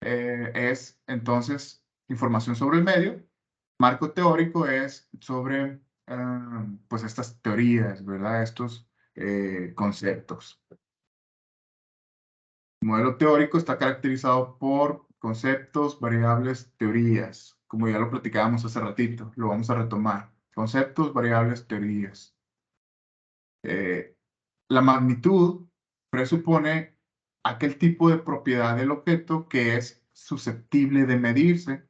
es entonces información sobre el medio. Marco teórico es sobre pues estas teorías, ¿verdad? Estos conceptos. El modelo teórico está caracterizado por conceptos, variables, teorías, como ya lo platicábamos hace ratito, lo vamos a retomar. Conceptos, variables, teorías. La magnitud presupone aquel tipo de propiedad del objeto que es susceptible de medirse,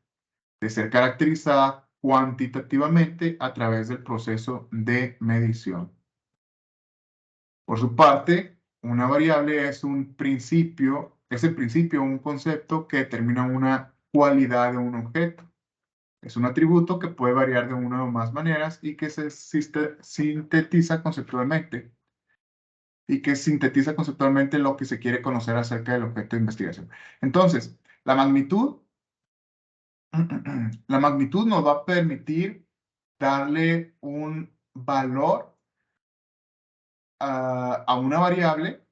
de ser caracterizada cuantitativamente a través del proceso de medición. Por su parte, una variable es un principio, un concepto que determina una cualidad de un objeto. Es un atributo que puede variar de una o más maneras y que se sintetiza conceptualmente. Lo que se quiere conocer acerca del objeto de investigación. Entonces, la magnitud nos va a permitir darle un valor a una variable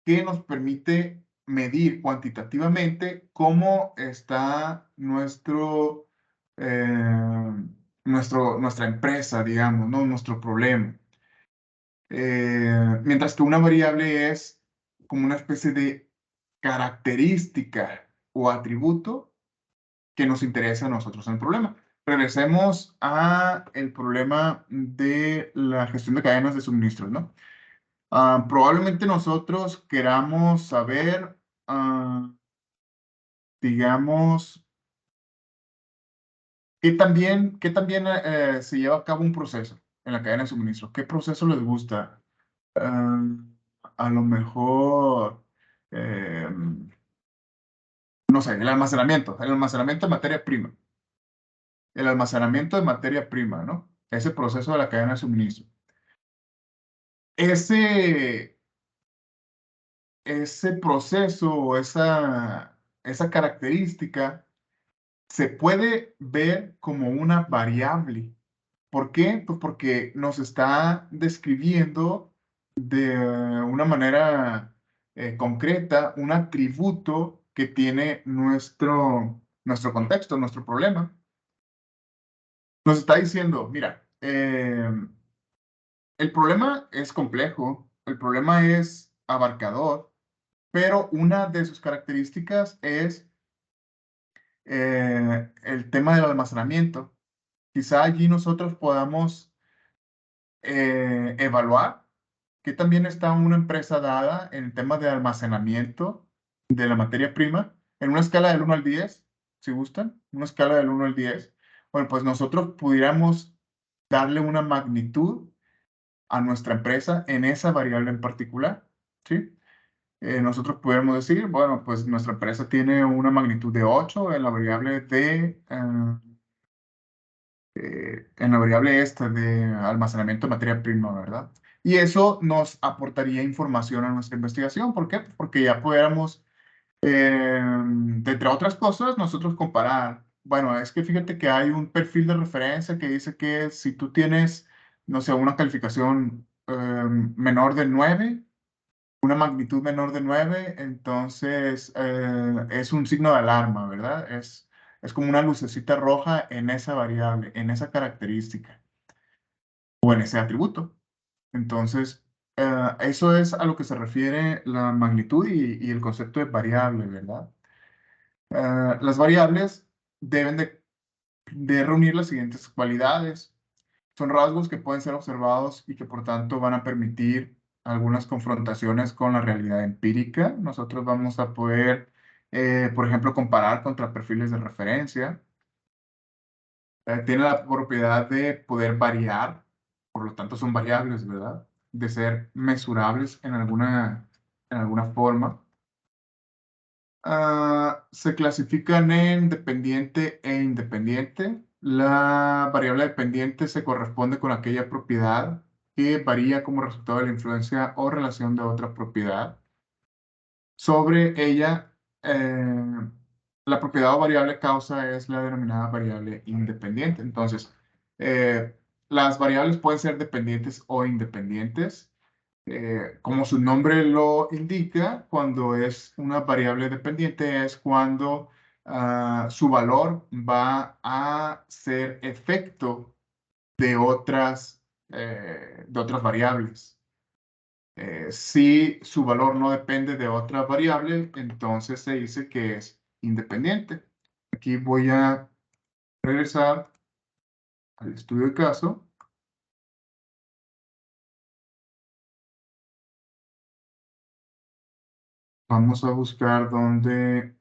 que nos permite medir cuantitativamente cómo está nuestra empresa, digamos, ¿no? Nuestro problema. Mientras que una variable es como una especie de característica o atributo que nos interesa a nosotros en el problema. Regresemos a el problema de la gestión de cadenas de suministros, ¿no? Probablemente nosotros queramos saber, digamos, qué también se lleva a cabo un proceso en la cadena de suministros. ¿Qué proceso les gusta? A lo mejor, no sé, el almacenamiento de materia prima. El almacenamiento de materia prima, ¿no? Ese proceso de la cadena de suministro. ese proceso o esa característica se puede ver como una variable. ¿Por qué? Pues porque nos está describiendo de una manera concreta un atributo que tiene nuestro contexto, nuestro problema. Nos está diciendo, mira, el problema es complejo, el problema es abarcador, pero una de sus características es el tema del almacenamiento. Quizá allí nosotros podamos evaluar que también está una empresa dada en el tema de almacenamiento de la materia prima en una escala del 1 al 10, si gustan, una escala del 1 al 10. Bueno, pues nosotros pudiéramos darle una magnitud a nuestra empresa en esa variable en particular, ¿sí? Nosotros podemos decir, bueno, pues nuestra empresa tiene una magnitud de 8 en la variable en la variable esta de almacenamiento de materia prima, ¿verdad? Y eso nos aportaría información a nuestra investigación. ¿Por qué? Porque ya pudiéramos, entre otras cosas, nosotros comparar. Bueno, es que fíjate que hay un perfil de referencia que dice que si tú tienes, no sé, una calificación menor de 9, una magnitud menor de 9, entonces es un signo de alarma, ¿verdad? Es como una lucecita roja en esa variable, en esa característica o en ese atributo. Entonces, eso es a lo que se refiere la magnitud y el concepto de variable, ¿verdad? Las variables deben de reunir las siguientes cualidades. Son rasgos que pueden ser observados y que por tanto van a permitir algunas confrontaciones con la realidad empírica. Nosotros vamos a poder, por ejemplo, comparar contra perfiles de referencia. Tiene la propiedad de poder variar, por lo tanto son variables, ¿verdad? De ser mesurables en alguna forma. Se clasifican en dependiente e independiente. La variable dependiente se corresponde con aquella propiedad que varía como resultado de la influencia o relación de otra propiedad. Sobre ella, la propiedad o variable causa es la denominada variable independiente. Entonces, las variables pueden ser dependientes o independientes. Como su nombre lo indica, cuando es una variable dependiente es cuando su valor va a ser efecto de otras variables. Si su valor no depende de otra variable, entonces se dice que es independiente. Aquí voy a regresar al estudio de caso. Vamos a buscar donde...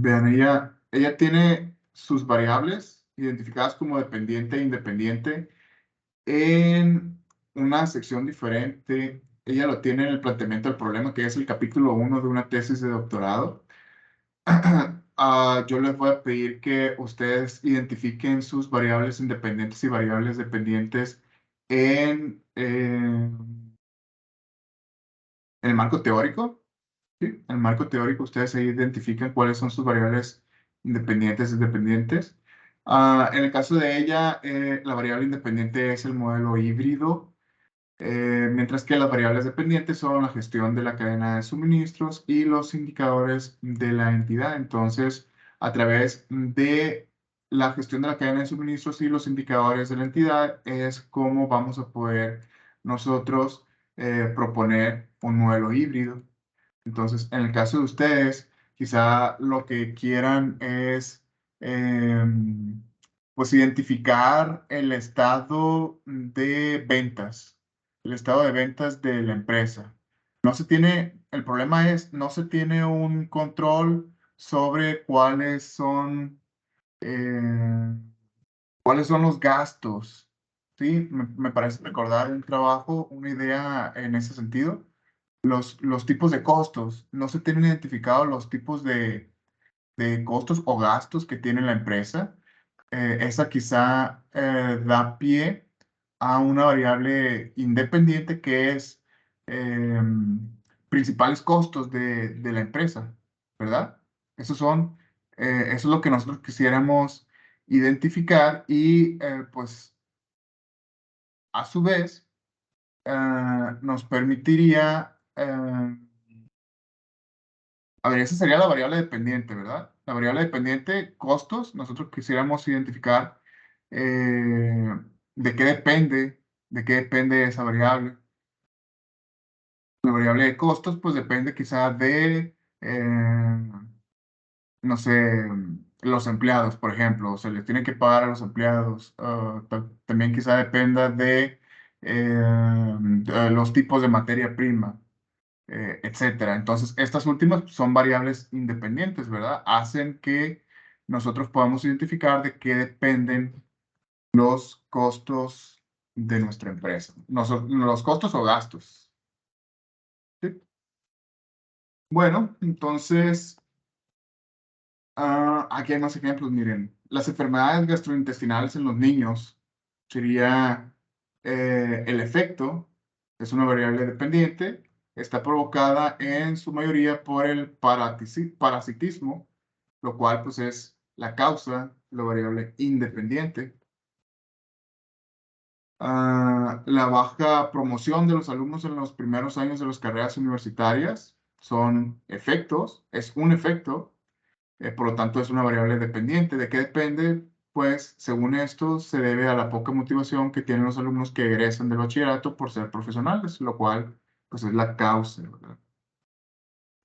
Vean, ella tiene sus variables identificadas como dependiente e independiente en una sección diferente. Ella lo tiene en el planteamiento del problema, que es el capítulo 1 de una tesis de doctorado. Yo les voy a pedir que ustedes identifiquen sus variables independientes y variables dependientes en el marco teórico. ¿Sí? En el marco teórico ustedes ahí identifican cuáles son sus variables independientes y dependientes. En el caso de ella, la variable independiente es el modelo híbrido, mientras que las variables dependientes son la gestión de la cadena de suministros y los indicadores de la entidad. Entonces, a través de la gestión de la cadena de suministros y los indicadores de la entidad es cómo vamos a poder nosotros proponer un modelo híbrido. Entonces, en el caso de ustedes, quizá lo que quieran es, pues, identificar el estado de ventas, de la empresa. No se tiene, el problema es, no se tiene un control sobre eh, cuáles son los gastos. Sí, me parece recordar un trabajo, una idea en ese sentido. Los tipos de costos. No se tienen identificados los tipos de costos o gastos que tiene la empresa. esa quizá da pie a una variable independiente que es principales costos de la empresa, ¿verdad? Esos son, eso es lo que nosotros quisiéramos identificar y pues a su vez nos permitiría, a ver, esa sería la variable dependiente, ¿verdad? La variable dependiente, costos, nosotros quisiéramos identificar de de qué depende esa variable. La variable de costos, pues depende quizá de, no sé, los empleados, por ejemplo, se les tiene que pagar a los empleados. También quizá dependa de los tipos de materia prima, etcétera. Entonces, estas últimas son variables independientes, ¿verdad? Hacen que nosotros podamos identificar de qué dependen los costos de nuestra empresa. Los costos o gastos. ¿Sí? Bueno, entonces, aquí hay más ejemplos, miren. Las enfermedades gastrointestinales en los niños sería el efecto, es una variable dependiente, está provocada en su mayoría por el parasitismo, lo cual pues es la causa, la variable independiente. La baja promoción de los alumnos en los primeros años de las carreras universitarias son efectos, es un efecto. Por lo tanto, es una variable dependiente. ¿De qué depende? Pues, según esto, se debe a la poca motivación que tienen los alumnos que egresan del bachillerato por ser profesionales, lo cual, pues, es la causa, ¿verdad?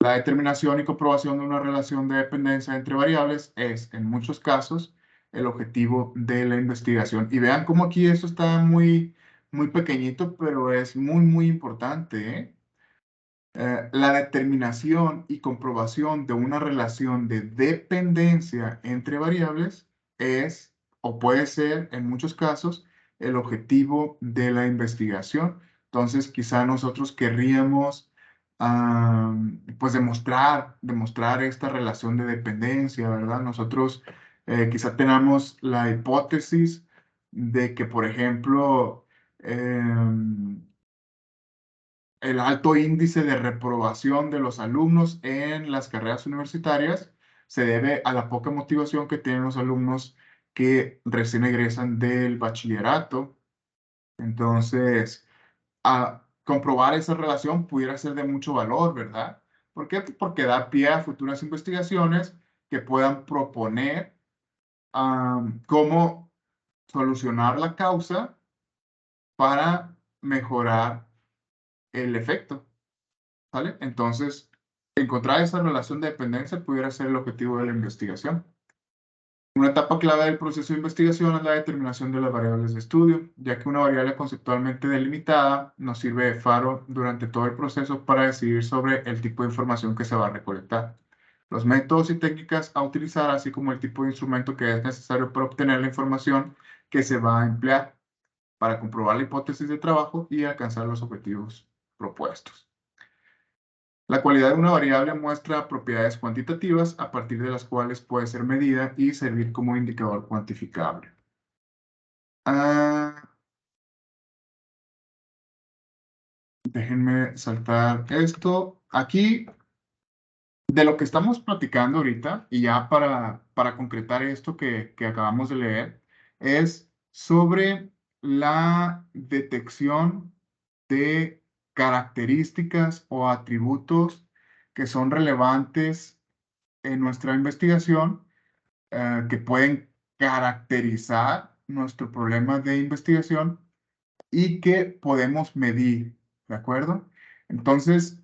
La determinación y comprobación de una relación de dependencia entre variables es, en muchos casos, el objetivo de la investigación. Y vean cómo aquí esto está muy pequeñito, pero es muy importante, ¿eh? La determinación y comprobación de una relación de dependencia entre variables es o puede ser en muchos casos el objetivo de la investigación. Entonces, quizá nosotros querríamos pues demostrar esta relación de dependencia, ¿verdad? Nosotros quizá tenemos la hipótesis de que, por ejemplo, el alto índice de reprobación de los alumnos en las carreras universitarias se debe a la poca motivación que tienen los alumnos que recién egresan del bachillerato. Entonces, a comprobar esa relación pudiera ser de mucho valor, ¿verdad? ¿Por qué? Porque da pie a futuras investigaciones que puedan proponer cómo solucionar la causa para mejorar el efecto. ¿Vale? Entonces, encontrar esa relación de dependencia pudiera ser el objetivo de la investigación. Una etapa clave del proceso de investigación es la determinación de las variables de estudio, ya que una variable conceptualmente delimitada nos sirve de faro durante todo el proceso para decidir sobre el tipo de información que se va a recolectar, los métodos y técnicas a utilizar, así como el tipo de instrumento que es necesario para obtener la información que se va a emplear para comprobar la hipótesis de trabajo y alcanzar los objetivos propuestos. La cualidad de una variable muestra propiedades cuantitativas a partir de las cuales puede ser medida y servir como indicador cuantificable. Déjenme saltar esto. Aquí, de lo que estamos platicando ahorita, y ya para concretar esto que acabamos de leer, es sobre la detección de características o atributos que son relevantes en nuestra investigación que pueden caracterizar nuestro problema de investigación y que podemos medir, ¿de acuerdo? Entonces,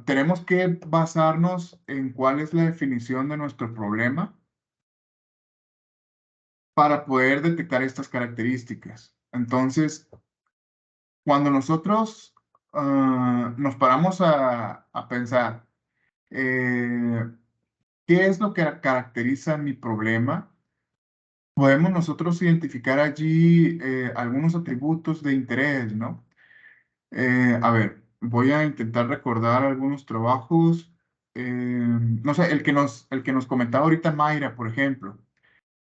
tenemos que basarnos en cuál es la definición de nuestro problema para poder detectar estas características. Entonces, cuando nosotros nos paramos a pensar, ¿qué es lo que caracteriza mi problema? Podemos nosotros identificar allí algunos atributos de interés, ¿no? A ver, voy a intentar recordar algunos trabajos. No sé, el que nos comentaba ahorita Mayra, por ejemplo.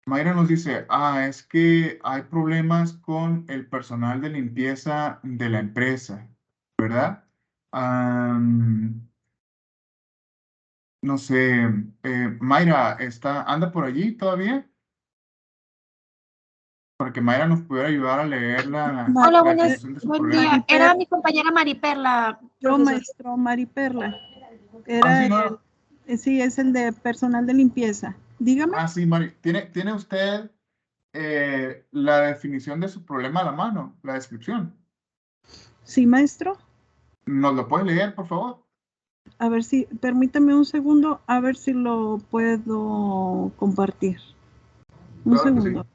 Mayra nos dice, es que hay problemas con el personal de limpieza de la empresa, ¿verdad? No sé, Mayra, ¿anda por allí todavía? Para que Mayra nos pudiera ayudar a leer la, Hola, la definición de su buen problema. día. Era mi compañera Mariperla, Yo, profesor. maestro Mariperla. sí, Era no. sí, es el de personal de limpieza. Dígame. Sí, Mari, ¿tiene usted la definición de su problema a la mano, la descripción? Sí, maestro. ¿Nos lo puede leer, por favor? A ver si, permítame un segundo, a ver si lo puedo compartir. Un Claro que sí. segundo.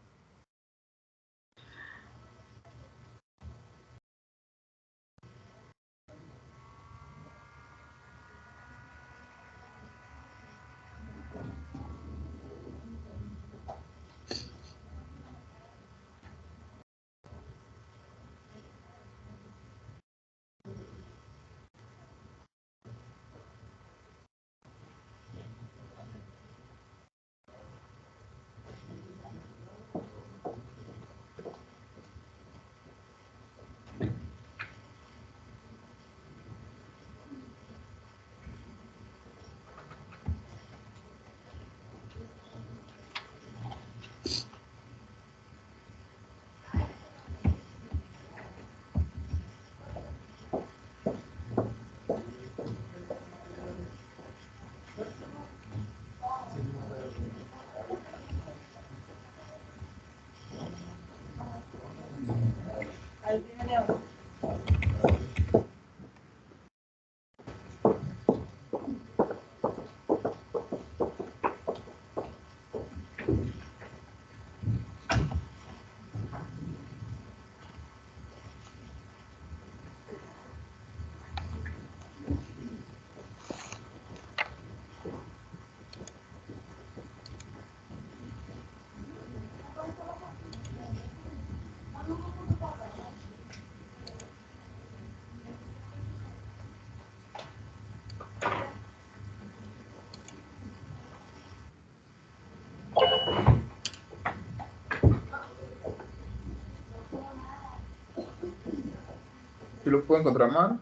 ¿Sí lo puedo encontrar, Mara?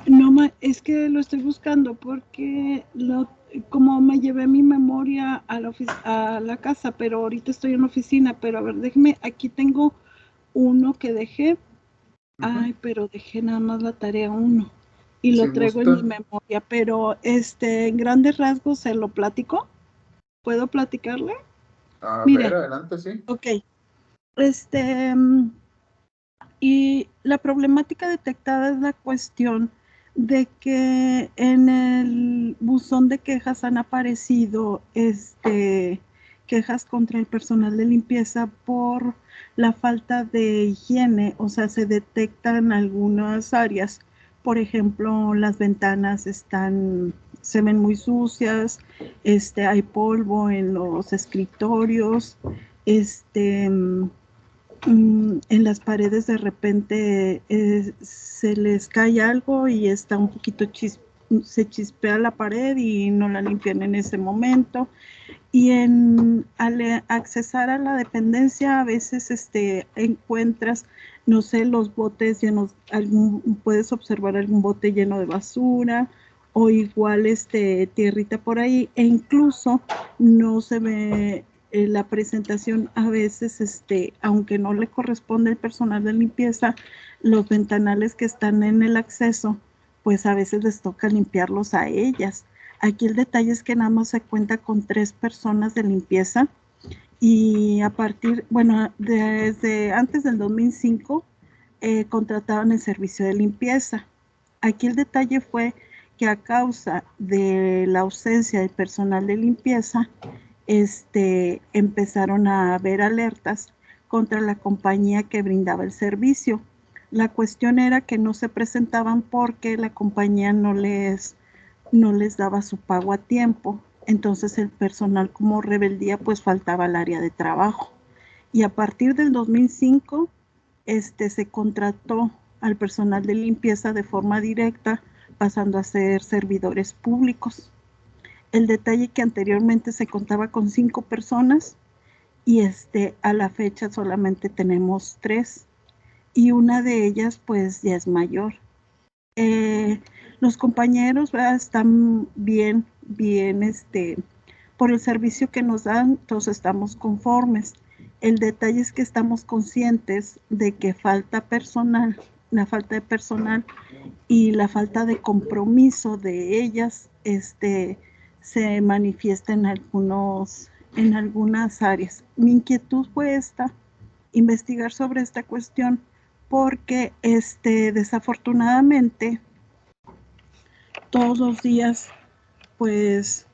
No, es que lo estoy buscando porque como me llevé mi memoria a la casa, pero ahorita estoy en la oficina, pero a ver, déjeme, aquí tengo uno que dejé. Ay, pero dejé nada más la tarea 1 y Si lo traigo en mi gusta. memoria, pero en grandes rasgos se lo platico. ¿Puedo platicarle? A ver, Mire, adelante, sí. ok. Y la problemática detectada es la cuestión de que en el buzón de quejas han aparecido quejas contra el personal de limpieza por la falta de higiene, o sea, se detectan algunas áreas. Por ejemplo, las ventanas se ven muy sucias, hay polvo en los escritorios, en las paredes de repente se les cae algo y está un poquito se chispea la pared y no la limpian en ese momento. Y al accesar a la dependencia a veces encuentras, no sé, los botes llenos, puedes observar algún bote lleno de basura o igual tierrita por ahí, e incluso no se ve la presentación a veces, aunque no le corresponde al personal de limpieza, los ventanales que están en el acceso, pues a veces les toca limpiarlos a ellas. Aquí el detalle es que nada más se cuenta con 3 personas de limpieza y desde antes del 2005 contrataban el servicio de limpieza. Aquí el detalle fue que a causa de la ausencia del personal de limpieza, empezaron a haber alertas contra la compañía que brindaba el servicio. La cuestión era que no se presentaban porque la compañía no les daba su pago a tiempo. Entonces el personal como rebeldía pues faltaba al área de trabajo. Y a partir del 2005 se contrató al personal de limpieza de forma directa, pasando a ser servidores públicos. El detalle que anteriormente se contaba con 5 personas y a la fecha solamente tenemos 3 y una de ellas pues ya es mayor. Los compañeros, ¿verdad? Están bien, por el servicio que nos dan, todos estamos conformes. El detalle es que estamos conscientes de que falta personal, la falta de personal y la falta de compromiso de ellas, se manifiesta en algunas áreas. Mi inquietud fue investigar sobre esta cuestión, porque desafortunadamente todos los días pues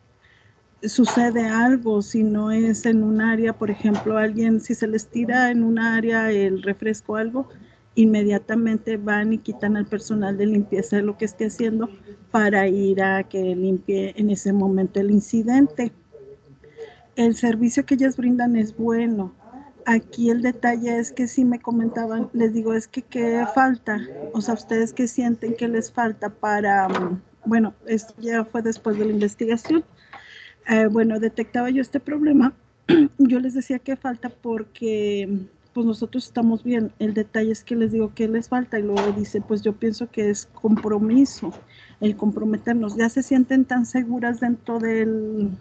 sucede algo. Si no es en un área, por ejemplo, si se les tira en un área el refresco o algo, inmediatamente van y quitan al personal de limpieza de lo que esté haciendo para ir a que limpie en ese momento el incidente. El servicio que ellas brindan es bueno. Aquí el detalle es que sí me comentaban, les digo, es que ¿qué falta? O sea, ¿ustedes qué sienten que les falta para, bueno, esto ya fue después de la investigación? Bueno, detectaba yo este problema. Yo les decía que falta porque pues nosotros estamos bien. El detalle es que les digo que les falta y luego dice, pues yo pienso que es compromiso, el comprometernos. Ya se sienten tan seguras dentro del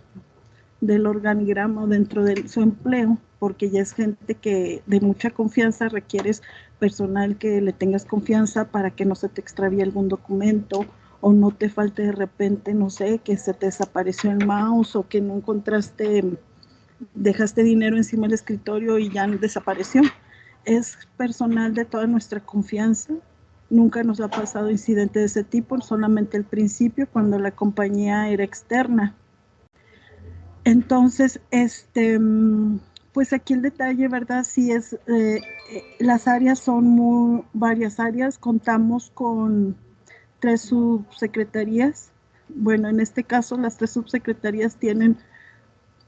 organigrama, dentro de su empleo, porque ya es gente que de mucha confianza, requieres personal que le tengas confianza para que no se te extravíe algún documento o no te falte de repente, no sé, que se te desapareció el mouse o que no encontraste, dejaste dinero encima del escritorio y ya desapareció. Es personal de toda nuestra confianza. Nunca nos ha pasado incidente de ese tipo, solamente al principio cuando la compañía era externa. Entonces, pues aquí el detalle, ¿verdad? Sí es, las áreas son varias áreas. Contamos con 3 subsecretarías. Bueno, en este caso las 3 subsecretarías tienen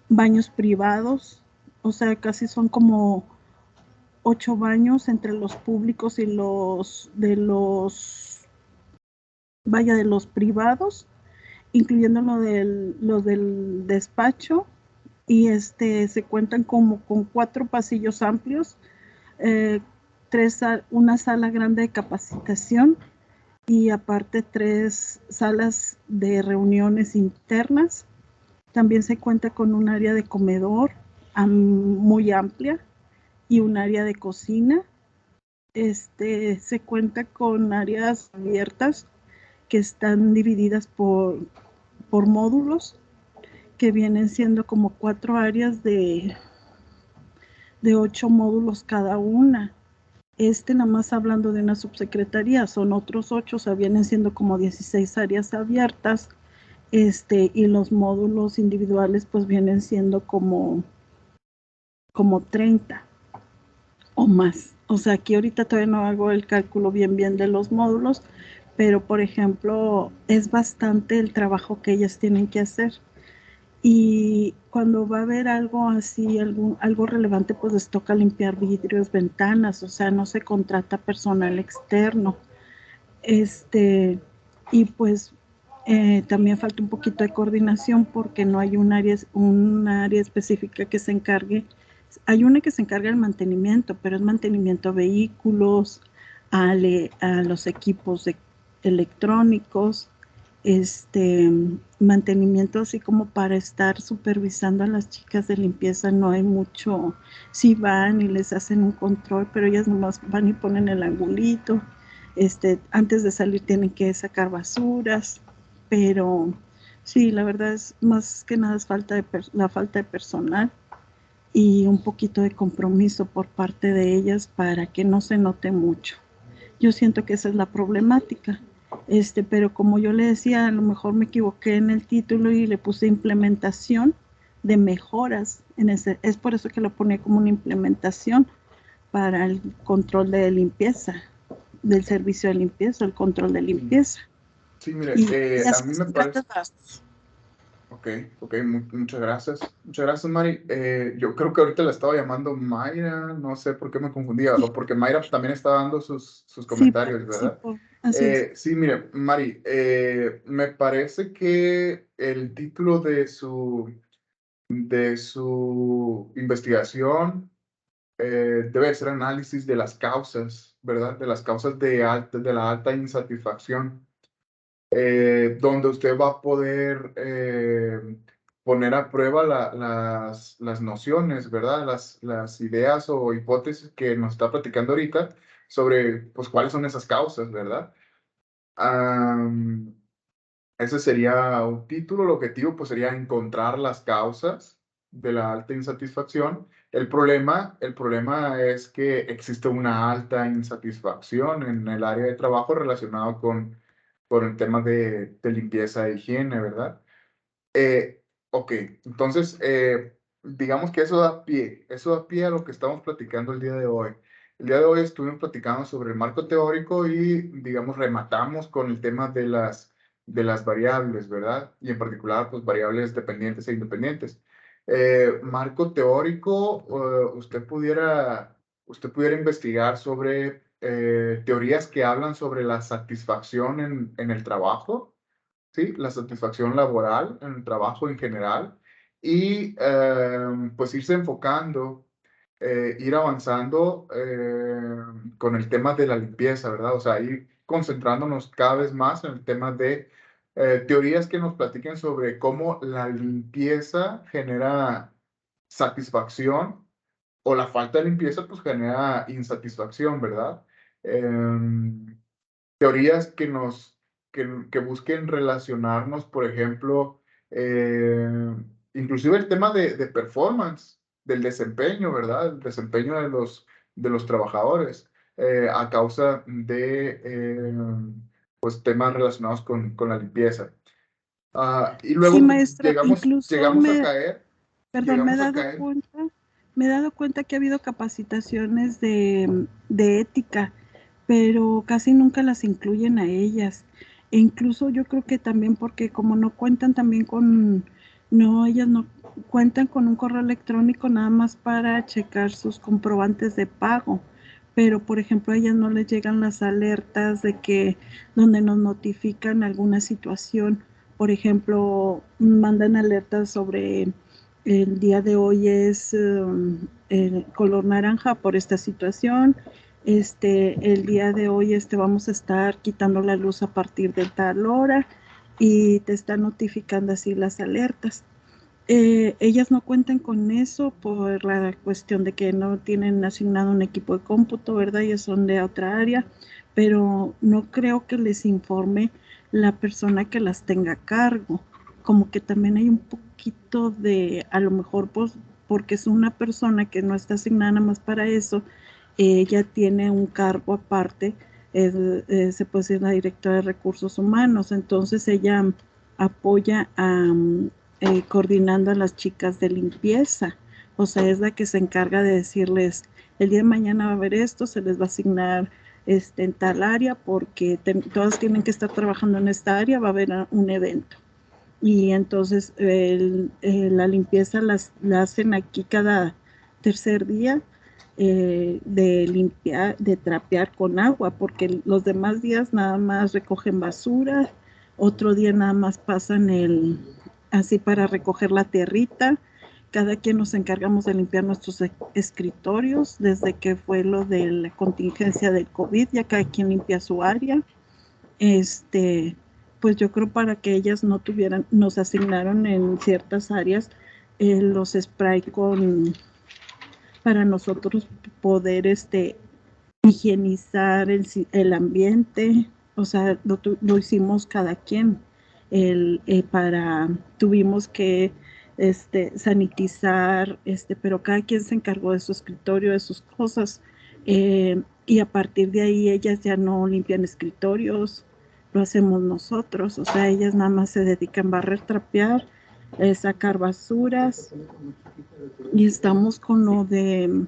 baños privados, o sea, casi son como 8 baños entre los públicos y de los privados, incluyendo los del despacho, y se cuentan como con 4 pasillos amplios, una sala grande de capacitación y aparte 3 salas de reuniones internas. También se cuenta con un área de comedor muy amplia y un área de cocina. Se cuenta con áreas abiertas que están divididas por módulos, que vienen siendo como 4 áreas de 8 módulos cada una. Nada más hablando de una subsecretaría, son otros 8, o sea, vienen siendo como 16 áreas abiertas, y los módulos individuales pues vienen siendo como 30 o más. O sea, aquí ahorita todavía no hago el cálculo bien de los módulos, pero por ejemplo, es bastante el trabajo que ellas tienen que hacer. Y cuando va a haber algo así, algo relevante, pues les toca limpiar vidrios, ventanas, o sea, no se contrata personal externo. Y pues también falta un poquito de coordinación porque no hay un área específica que se encargue. Hay una que se encarga del mantenimiento, pero es mantenimiento a vehículos, a los equipos electrónicos, mantenimiento así como para estar supervisando a las chicas de limpieza. No hay mucho. Sí van y les hacen un control, pero ellas nomás van y ponen el angulito. Antes de salir tienen que sacar basuras, pero sí, la verdad es más que nada es la falta de personal y un poquito de compromiso por parte de ellas para que no se note mucho. Yo siento que esa es la problemática. Pero como yo le decía, a lo mejor me equivoqué en el título y le puse implementación de mejoras es por eso que lo ponía como una implementación para el control de limpieza, del servicio de limpieza, el control de limpieza. Sí, mire, Y a mí me parece. Ok, muchas gracias. Muchas gracias, Mari. Yo creo que ahorita la estaba llamando Mayra, no sé por qué me confundía, o porque Mayra también estaba dando sus comentarios, ¿verdad? Así es. Sí, mire, Mari, me parece que el título de de su investigación debe hacer análisis de las causas, ¿verdad? De las causas de la alta insatisfacción, donde usted va a poder poner a prueba las nociones, ¿verdad? Las ideas o hipótesis que nos está platicando ahorita sobre, pues, cuáles son esas causas, ¿verdad? Ese sería un título. El objetivo, pues, sería encontrar las causas de la alta insatisfacción. El problema es que existe una alta insatisfacción en el área de trabajo relacionado con el tema de limpieza e higiene, ¿verdad? Ok, entonces, digamos que eso da pie a lo que estamos platicando el día de hoy. El día de hoy estuvimos platicando sobre el marco teórico y, digamos, rematamos con el tema de las variables, ¿verdad? Y en particular, pues, variables dependientes e independientes. Marco teórico, usted pudiera investigar sobre teorías que hablan sobre la satisfacción en el trabajo, ¿sí? La satisfacción laboral en el trabajo en general y pues irse enfocando, ir avanzando con el tema de la limpieza, ¿verdad? O sea, ir concentrándonos cada vez más en el tema de teorías que nos platiquen sobre cómo la limpieza genera satisfacción o la falta de limpieza pues genera insatisfacción, ¿verdad? Teorías que busquen relacionarnos, por ejemplo, inclusive el tema de performance, del desempeño, ¿verdad? El desempeño de los trabajadores a causa de pues, temas relacionados con la limpieza. Y Sí, luego maestra, incluso llegamos a caer, perdón, llegamos a caer. me he dado cuenta que ha habido capacitaciones de ética, pero casi nunca las incluyen a ellas. E incluso yo creo que también porque como no cuentan también ellas no cuentan con un correo electrónico nada más para checar sus comprobantes de pago. Pero, por ejemplo, a ellas no les llegan las alertas de que donde nos notifican alguna situación. Por ejemplo, mandan alertas sobre el día de hoy es el color naranja por esta situación. El día de hoy vamos a estar quitando la luz a partir de tal hora y te están notificando así las alertas. Ellas no cuentan con eso por la cuestión de que no tienen asignado un equipo de cómputo, ¿verdad? Ellas son de otra área, pero no creo que les informe la persona que las tenga a cargo. Como que también hay un poquito de, a lo mejor pues, porque es una persona que no está asignada nada más para eso, ella tiene un cargo aparte, se puede decir la directora de recursos humanos, entonces ella apoya coordinando a las chicas de limpieza, o sea, es la que se encarga de decirles, el día de mañana va a haber esto, se les va a asignar en tal área porque todas tienen que estar trabajando en esta área, va a haber un evento. Y entonces la limpieza la hacen aquí cada tercer día, de limpiar, de trapear con agua, porque los demás días nada más recogen basura, otro día nada más pasan así para recoger la tierrita. Cada quien nos encargamos de limpiar nuestros escritorios desde que fue lo de la contingencia del COVID, ya cada quien limpia su área. Pues yo creo para que ellas no tuvieran, nos asignaron en ciertas áreas los spray para nosotros poder higienizar el ambiente, o sea, lo hicimos cada quien, tuvimos que sanitizar, pero cada quien se encargó de su escritorio, de sus cosas, y a partir de ahí ellas ya no limpian escritorios, lo hacemos nosotros, o sea, ellas nada más se dedican a barrer, trapear, sacar basuras, y estamos con lo de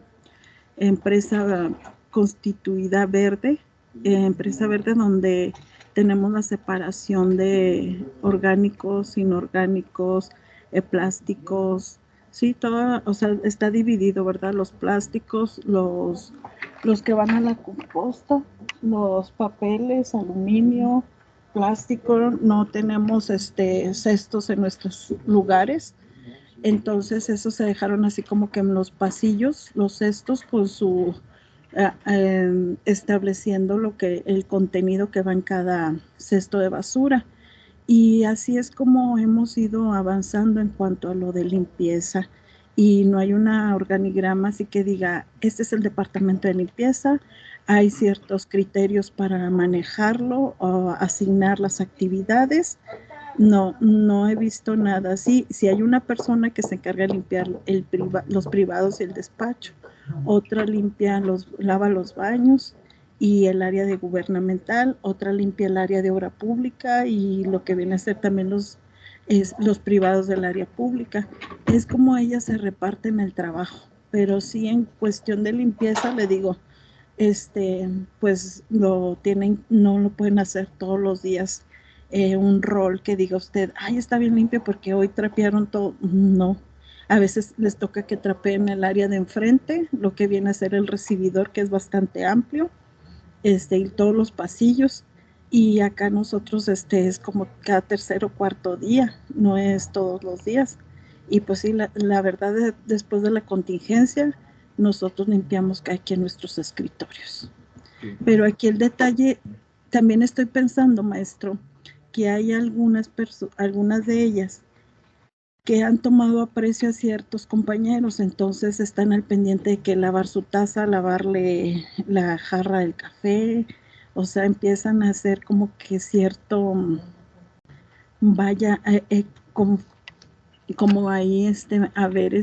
empresa constituida verde, empresa verde donde tenemos la separación de orgánicos, inorgánicos, plásticos, sí, todo, o sea, está dividido, ¿verdad? Los plásticos, los que van a la composta, los papeles, aluminio, plástico, no tenemos cestos en nuestros lugares. Entonces, eso se dejaron así como que en los pasillos, los cestos, con su estableciendo el contenido que va en cada cesto de basura. Y así es como hemos ido avanzando en cuanto a lo de limpieza. Y no hay una organigrama así que diga, este es el departamento de limpieza, hay ciertos criterios para manejarlo o asignar las actividades. No, no he visto nada así. Si hay una persona que se encarga de limpiar los privados y el despacho, otra lava los baños y el área de gubernamental, otra limpia el área de obra pública y lo que viene a ser también los privados del área pública. Es como ellas se reparten el trabajo, pero sí en cuestión de limpieza le digo, pues no lo pueden hacer todos los días. Un rol que diga usted, ay, está bien limpio porque hoy trapearon todo. No, a veces les toca que trapeen el área de enfrente, lo que viene a ser el recibidor, que es bastante amplio, y todos los pasillos. Y acá nosotros, es como cada tercer o cuarto día, no es todos los días. Y pues sí, la verdad, después de la contingencia, nosotros limpiamos aquí en nuestros escritorios. Sí. Pero aquí el detalle, también estoy pensando, maestro, que hay algunas de ellas que han tomado aprecio a ciertos compañeros, entonces están al pendiente de que lavar su taza, lavarle la jarra del café, o sea, empiezan a hacer como que cierto, vaya, como ahí, a ver,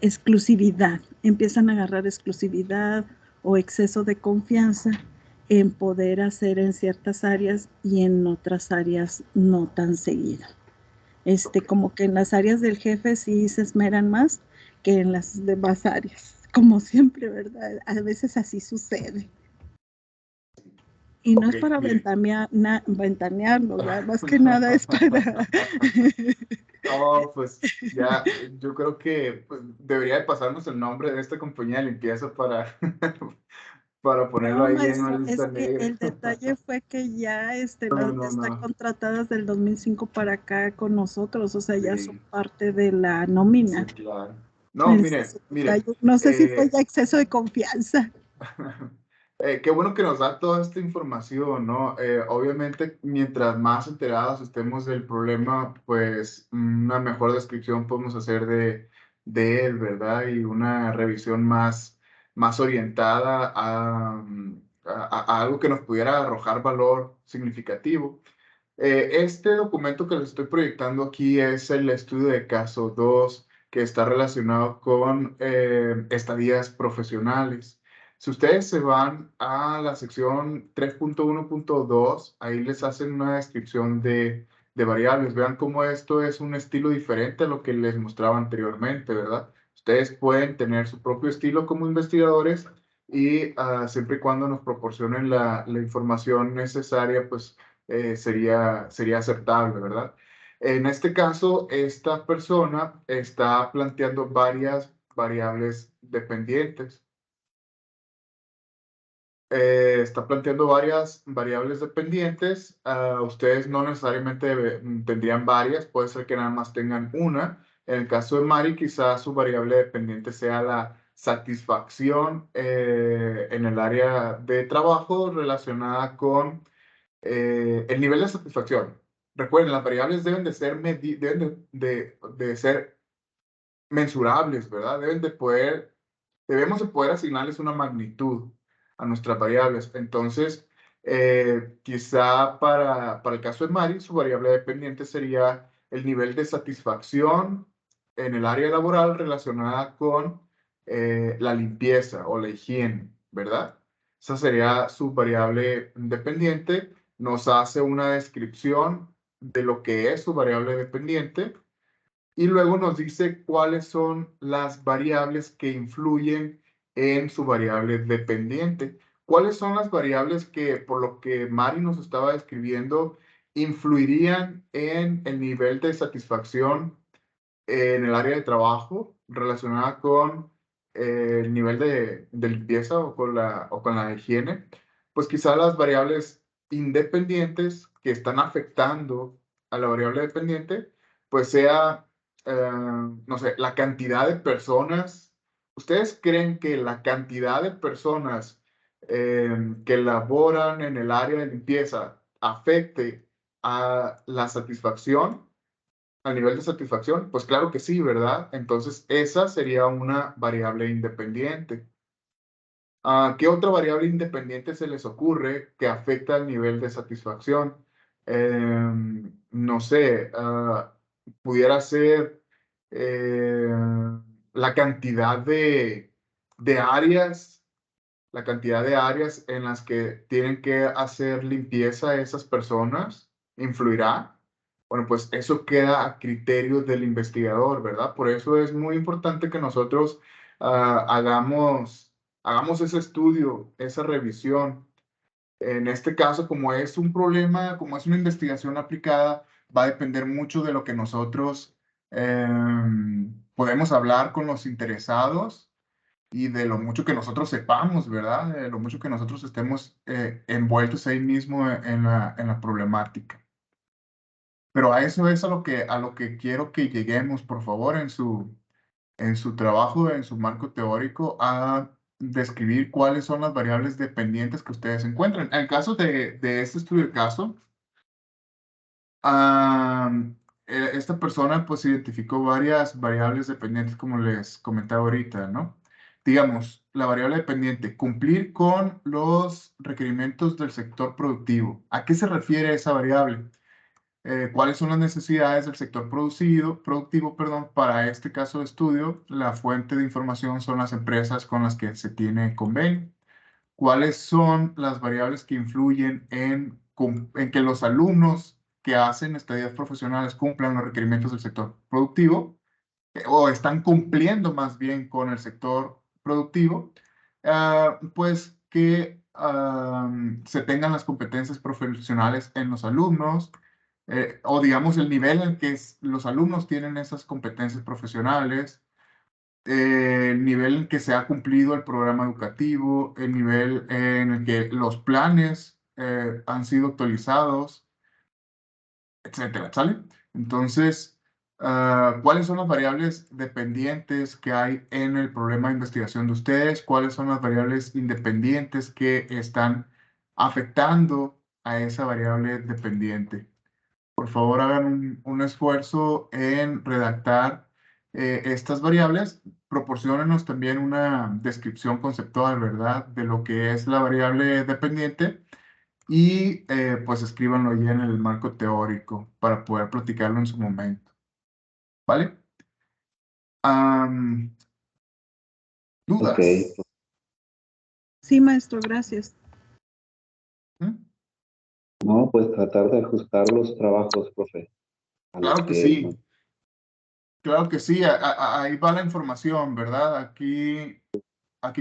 exclusividad, empiezan a agarrar exclusividad o exceso de confianza en poder hacer en ciertas áreas y en otras áreas no tan seguido. Como que en las áreas del jefe sí se esmeran más que en las demás áreas, como siempre, ¿verdad? A veces así sucede. Y no es para ventanearlo, ¿verdad? Más que nada es para... No, pues ya, yo creo que pues, debería de pasarnos el nombre de esta compañía de limpieza para, para ponerlo No, ahí en maestro, una lista es que negra. el detalle fue que ya está No. contratada desde el 2005 para acá con nosotros, o sea, ya son Sí, parte de la nómina. sí, claro. No, mire, No sé si fue ya exceso de confianza. qué bueno que nos da toda esta información, ¿no? Obviamente, mientras más enterados estemos del problema, pues una mejor descripción podemos hacer de él, ¿verdad? Y una revisión más orientada a algo que nos pudiera arrojar valor significativo. Este documento que les estoy proyectando aquí es el estudio de caso 2 que está relacionado con estadías profesionales. Si ustedes se van a la sección 3.1.2, ahí les hacen una descripción de variables. Vean cómo esto es un estilo diferente a lo que les mostraba anteriormente, ¿verdad? Ustedes pueden tener su propio estilo como investigadores y siempre y cuando nos proporcionen la información necesaria, pues sería aceptable, ¿verdad? En este caso, esta persona está planteando varias variables dependientes. Está planteando varias variables dependientes. Ustedes no necesariamente tendrían varias, puede ser que nada más tengan una. En el caso de Mari, quizás su variable dependiente sea la satisfacción en el área de trabajo relacionada con el nivel de satisfacción. Recuerden, las variables deben de ser, de ser mensurables, ¿verdad? Debemos de poder asignarles una magnitud a nuestras variables. Entonces, quizá para el caso de Mari, su variable dependiente sería el nivel de satisfacción en el área laboral relacionada con la limpieza o la higiene, ¿verdad? Esa sería su variable dependiente. Nos hace una descripción de lo que es su variable dependiente y luego nos dice cuáles son las variables que influyen en su variable dependiente. ¿Cuáles son las variables que, por lo que Mari nos estaba describiendo, influirían en el nivel de satisfacción en el área de trabajo relacionada con el nivel de limpieza o con la higiene? Pues quizá las variables independientes que están afectando a la variable dependiente pues sea, no sé, la cantidad de personas. ¿Ustedes creen que la cantidad de personas que laboran en el área de limpieza afecte a la satisfacción, al nivel de satisfacción? Pues claro que sí, ¿verdad? Entonces esa sería una variable independiente. ¿Qué otra variable independiente se les ocurre que afecta al nivel de satisfacción? No sé, pudiera ser eh, la cantidad de áreas, la cantidad de áreas en las que tienen que hacer limpieza esas personas, ¿influirá? Bueno, pues eso queda a criterio del investigador, ¿verdad? Por eso es muy importante que nosotros hagamos ese estudio, esa revisión. En este caso, como es un problema, como es una investigación aplicada, va a depender mucho de lo que nosotros podemos hablar con los interesados y de lo mucho que nosotros sepamos, ¿verdad? De lo mucho que nosotros estemos envueltos ahí mismo en la problemática. Pero a eso es a lo que quiero que lleguemos, por favor, en su trabajo, en su marco teórico, a describir cuáles son las variables dependientes que ustedes encuentran. En el caso de este estudio de caso, esta persona pues identificó varias variables dependientes, como les comentaba ahorita, ¿no? Digamos, la variable dependiente, cumplir con los requerimientos del sector productivo. ¿A qué se refiere esa variable? ¿Cuáles son las necesidades del sector productivo, perdón, para este caso de estudio? La fuente de información son las empresas con las que se tiene convenio. ¿Cuáles son las variables que influyen en que los alumnos que hacen estadías profesionales cumplan los requerimientos del sector productivo o están cumpliendo más bien con el sector productivo? Pues que se tengan las competencias profesionales en los alumnos, o digamos el nivel en que los alumnos tienen esas competencias profesionales, el nivel en que se ha cumplido el programa educativo, el nivel en el que los planes han sido actualizados, etcétera, ¿sale? Entonces, ¿cuáles son las variables dependientes que hay en el problema de investigación de ustedes? ¿Cuáles son las variables independientes que están afectando a esa variable dependiente? Por favor, hagan un esfuerzo en redactar estas variables. Proporciónenos también una descripción conceptual, ¿verdad? De lo que es la variable dependiente y pues escríbanlo ya en el marco teórico para poder platicarlo en su momento. ¿Vale? ¿Dudas? Ok. Sí, maestro, gracias. ¿Mm? No, pues tratar de ajustar los trabajos, profe, a lo Claro que que sí. Claro que sí. Ahí va la información, ¿verdad? Aquí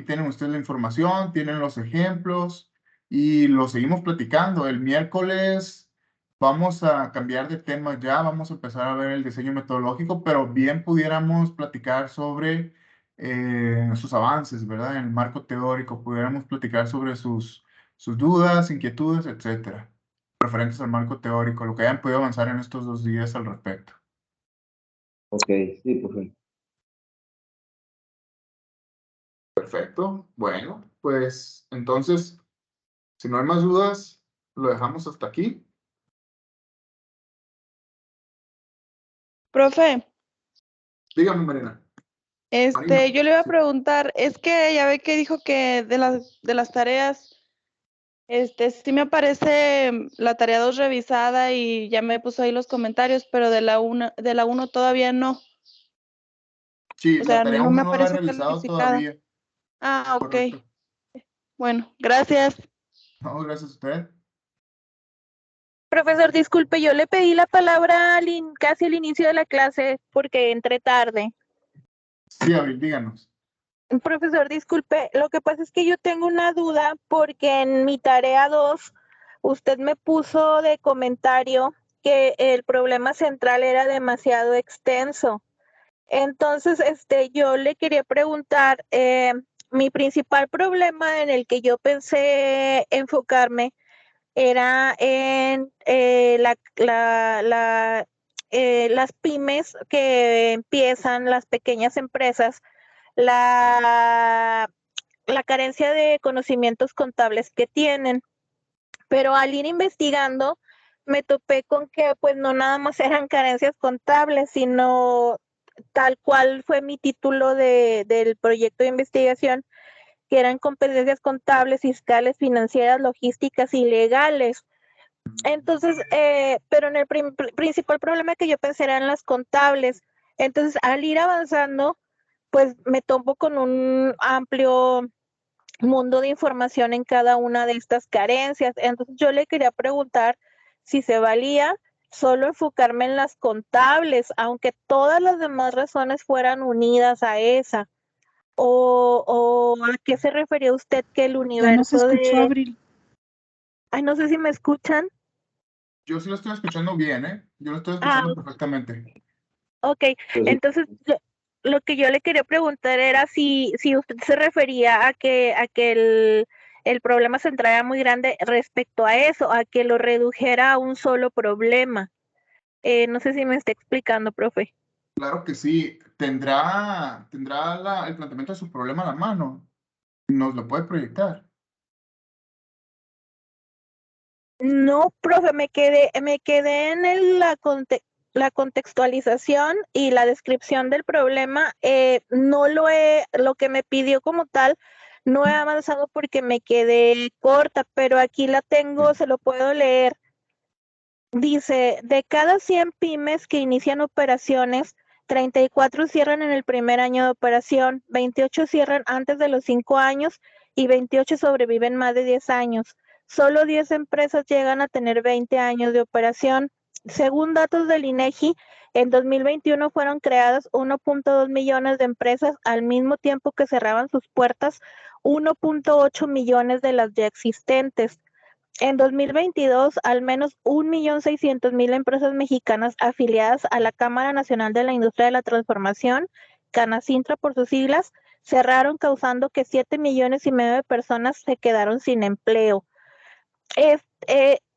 tienen ustedes la información, tienen los ejemplos y lo seguimos platicando. El miércoles vamos a cambiar de tema ya, vamos a empezar a ver el diseño metodológico, pero bien pudiéramos platicar sobre sus avances, ¿verdad? En el marco teórico, pudiéramos platicar sobre sus dudas, inquietudes, etcétera, referentes al marco teórico, lo que hayan podido avanzar en estos 2 días al respecto. Ok, sí, profe. Perfecto. Bueno, pues entonces, si no hay más dudas, lo dejamos hasta aquí. Profe, Dígame, Marina. Marina, yo le iba a sí. preguntar, es que ya ve que dijo que de las tareas, sí me aparece la tarea 2 revisada y ya me puso ahí los comentarios, pero de la 1 todavía no. Sí, O la sea, tarea no 1 me no la he aparece realizado calificada. todavía. Ah, ok. Correcto. Bueno, gracias. No, gracias a usted. Profesor, disculpe, yo le pedí la palabra casi al inicio de la clase porque entré tarde. Sí, Abril, díganos. Profesor, disculpe, lo que pasa es que yo tengo una duda porque en mi tarea 2 usted me puso de comentario que el problema central era demasiado extenso. Entonces, yo le quería preguntar, mi principal problema en el que yo pensé enfocarme era en las pymes que empiezan, las pequeñas empresas, la carencia de conocimientos contables que tienen. Pero al ir investigando, me topé con que pues no nada más eran carencias contables, sino tal cual fue mi título del proyecto de investigación, que eran competencias contables, fiscales, financieras, logísticas y legales. Entonces, pero en el principal problema que yo pensé eran las contables. Entonces, al ir avanzando, pues me topo con un amplio mundo de información en cada una de estas carencias. Entonces, yo le quería preguntar si se valía solo enfocarme en las contables, aunque todas las demás razones fueran unidas a esa. O ¿a qué se refería usted que el Ya no se universo escuchó, de... Abril. Ay, no sé si me escuchan. Yo sí lo estoy escuchando bien, ¿eh? Yo lo estoy Ah, escuchando perfectamente. ok. Pues, Entonces, lo que yo le quería preguntar era si usted se refería a que el problema central era muy grande respecto a eso, a que lo redujera a un solo problema. No sé si me está explicando, profe. Claro que sí. ¿Tendrá el planteamiento de su problema a la mano? ¿Nos lo puede proyectar? No, profe, me quedé en la contextualización y la descripción del problema. No lo que me pidió como tal, no he avanzado porque me quedé corta, pero aquí la tengo, se lo puedo leer. Dice, de cada 100 pymes que inician operaciones, 34 cierran en el primer año de operación, 28 cierran antes de los 5 años y 28 sobreviven más de 10 años. Solo 10 empresas llegan a tener 20 años de operación. Según datos del INEGI, en 2021 fueron creadas 1.2 millones de empresas al mismo tiempo que cerraban sus puertas 1.8 millones de las ya existentes. En 2022, al menos 1.600.000 empresas mexicanas afiliadas a la Cámara Nacional de la Industria de la Transformación, Canacintra por sus siglas, cerraron, causando que 7,5 millones de personas se quedaron sin empleo.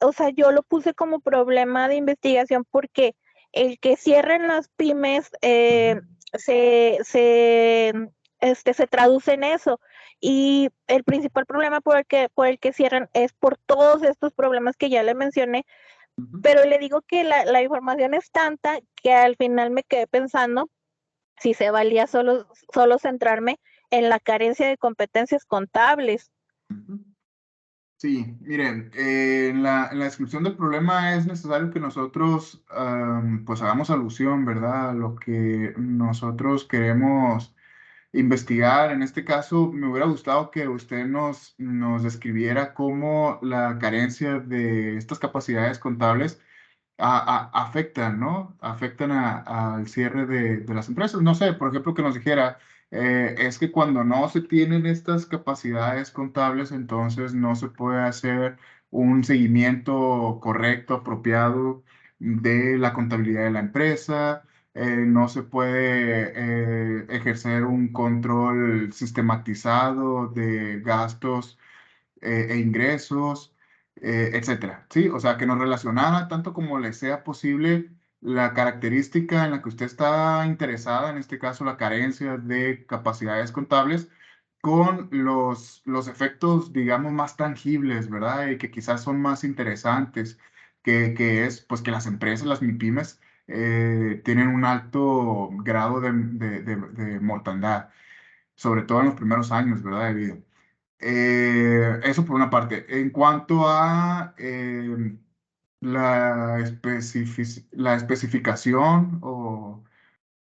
O sea, yo lo puse como problema de investigación porque el que cierren las pymes se traduce en eso. Y el principal problema por el que cierran es por todos estos problemas que ya le mencioné, pero le digo que la información es tanta que al final me quedé pensando si se valía solo centrarme en la carencia de competencias contables. Sí, miren, en la descripción del problema es necesario que nosotros pues hagamos alusión, ¿verdad? A lo que nosotros queremos investigar. En este caso, me hubiera gustado que usted nos describiera cómo la carencia de estas capacidades contables afectan, ¿no? Afectan al cierre de las empresas. No sé, por ejemplo, que nos dijera, es que cuando no se tienen estas capacidades contables, entonces no se puede hacer un seguimiento correcto, apropiado de la contabilidad de la empresa. No se puede ejercer un control sistematizado de gastos e ingresos, etcétera. ¿Sí? O sea, que nos relacionara tanto como le sea posible la característica en la que usted está interesada, en este caso la carencia de capacidades contables, con los efectos, digamos, más tangibles, ¿verdad? Y que quizás son más interesantes, que es, pues, que las empresas, las MIPYMES, tienen un alto grado de mortandad, sobre todo en los primeros años, ¿verdad? De vida. Eso por una parte. En cuanto a la especificación o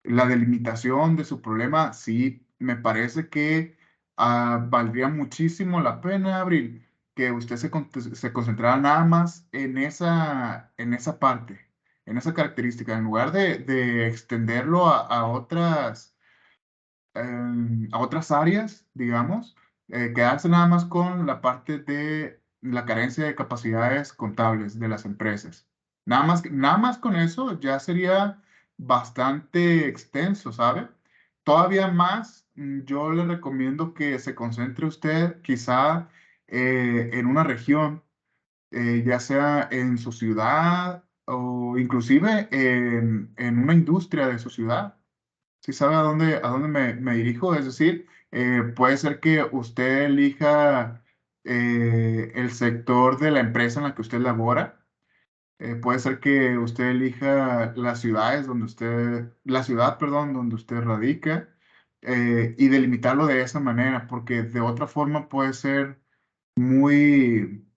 la delimitación de su problema, sí, me parece que valdría muchísimo la pena, Abril, que usted se concentrara nada más en esa parte, en esa característica, en lugar de extenderlo a otras áreas, digamos, quedarse nada más con la parte de la carencia de capacidades contables de las empresas. Nada más con eso ya sería bastante extenso, ¿sabe? Todavía más, yo le recomiendo que se concentre usted quizá en una región, ya sea en su ciudad o inclusive en una industria de su ciudad. ¿Sí sabe a dónde me dirijo? Es decir, puede ser que usted elija el sector de la empresa en la que usted labora. Puede ser que usted elija las ciudades donde la ciudad, perdón, donde usted radica, y delimitarlo de esa manera, porque de otra forma puede ser muy,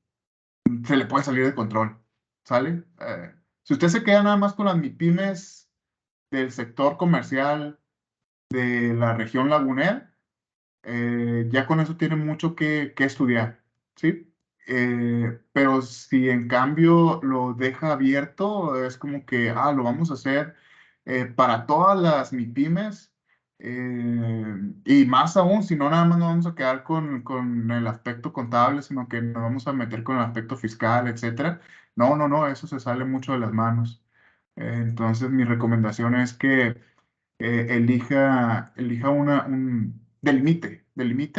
se le puede salir de control, ¿sale? Si usted se queda nada más con las MIPYMES del sector comercial de la región lagunera, ya con eso tiene mucho que estudiar, ¿sí? Pero si en cambio lo deja abierto, es como que, lo vamos a hacer para todas las MIPYMES, y más aún, si no nada más nos vamos a quedar con el aspecto contable, sino que nos vamos a meter con el aspecto fiscal, etcétera. No, no, no, eso se sale mucho de las manos. Entonces, mi recomendación es que elija delimite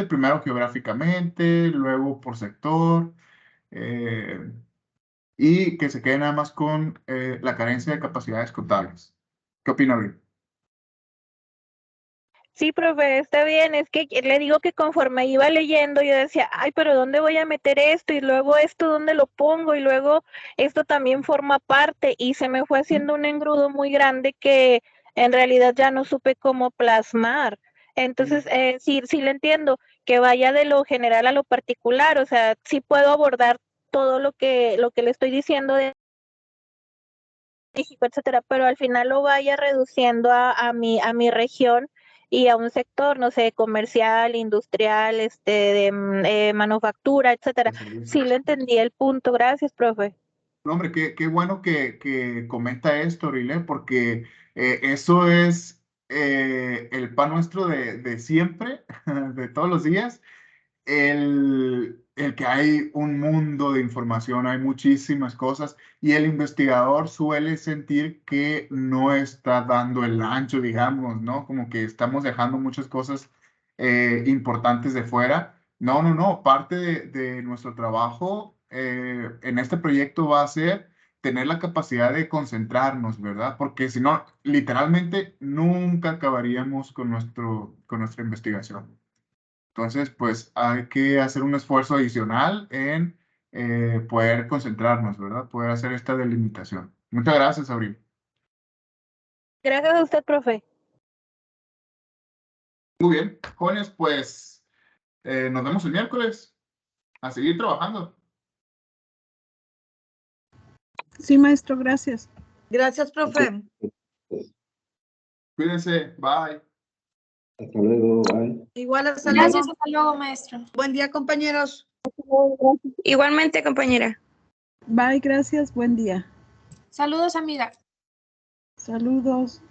primero geográficamente, luego por sector, eh, y que se quede nada más con la carencia de capacidades contables. ¿Qué opina, Abril? Sí, profe, está bien. Es que le digo que conforme iba leyendo, yo decía, ay, pero ¿dónde voy a meter esto? Y luego esto, ¿dónde lo pongo? Y luego esto también forma parte. Y se me fue haciendo un engrudo muy grande que en realidad ya no supe cómo plasmar. Entonces, sí, sí le entiendo, que vaya de lo general a lo particular. O sea, sí puedo abordar todo lo que le estoy diciendo de México, etcétera, pero al final lo vaya reduciendo a mi región y a un sector, no sé, comercial, industrial, de manufactura, etcétera. De Sí servicios. le entendí el punto. Gracias, profe. No, hombre, qué bueno que comenta esto, Abril, porque eso es el pan nuestro de siempre, de todos los días. El que hay un mundo de información, hay muchísimas cosas, y el investigador suele sentir que no está dando el ancho, digamos, ¿no? Como que estamos dejando muchas cosas importantes de fuera. No, no, no, parte de nuestro trabajo en este proyecto va a ser tener la capacidad de concentrarnos, ¿verdad? Porque si no, literalmente nunca acabaríamos con nuestra investigación. Entonces, pues hay que hacer un esfuerzo adicional en poder concentrarnos, ¿verdad? Poder hacer esta delimitación. Muchas gracias, Abril. Gracias a usted, profe. Muy bien, jóvenes, pues nos vemos el miércoles. A seguir trabajando. Sí, maestro, gracias. Gracias, profe. Pues, Cuídense, bye. hasta luego, bye. Igual, hasta luego. Gracias, hasta luego, maestro. Buen día, compañeros. Igualmente, compañera. Bye, gracias, buen día. Saludos, amiga. Saludos.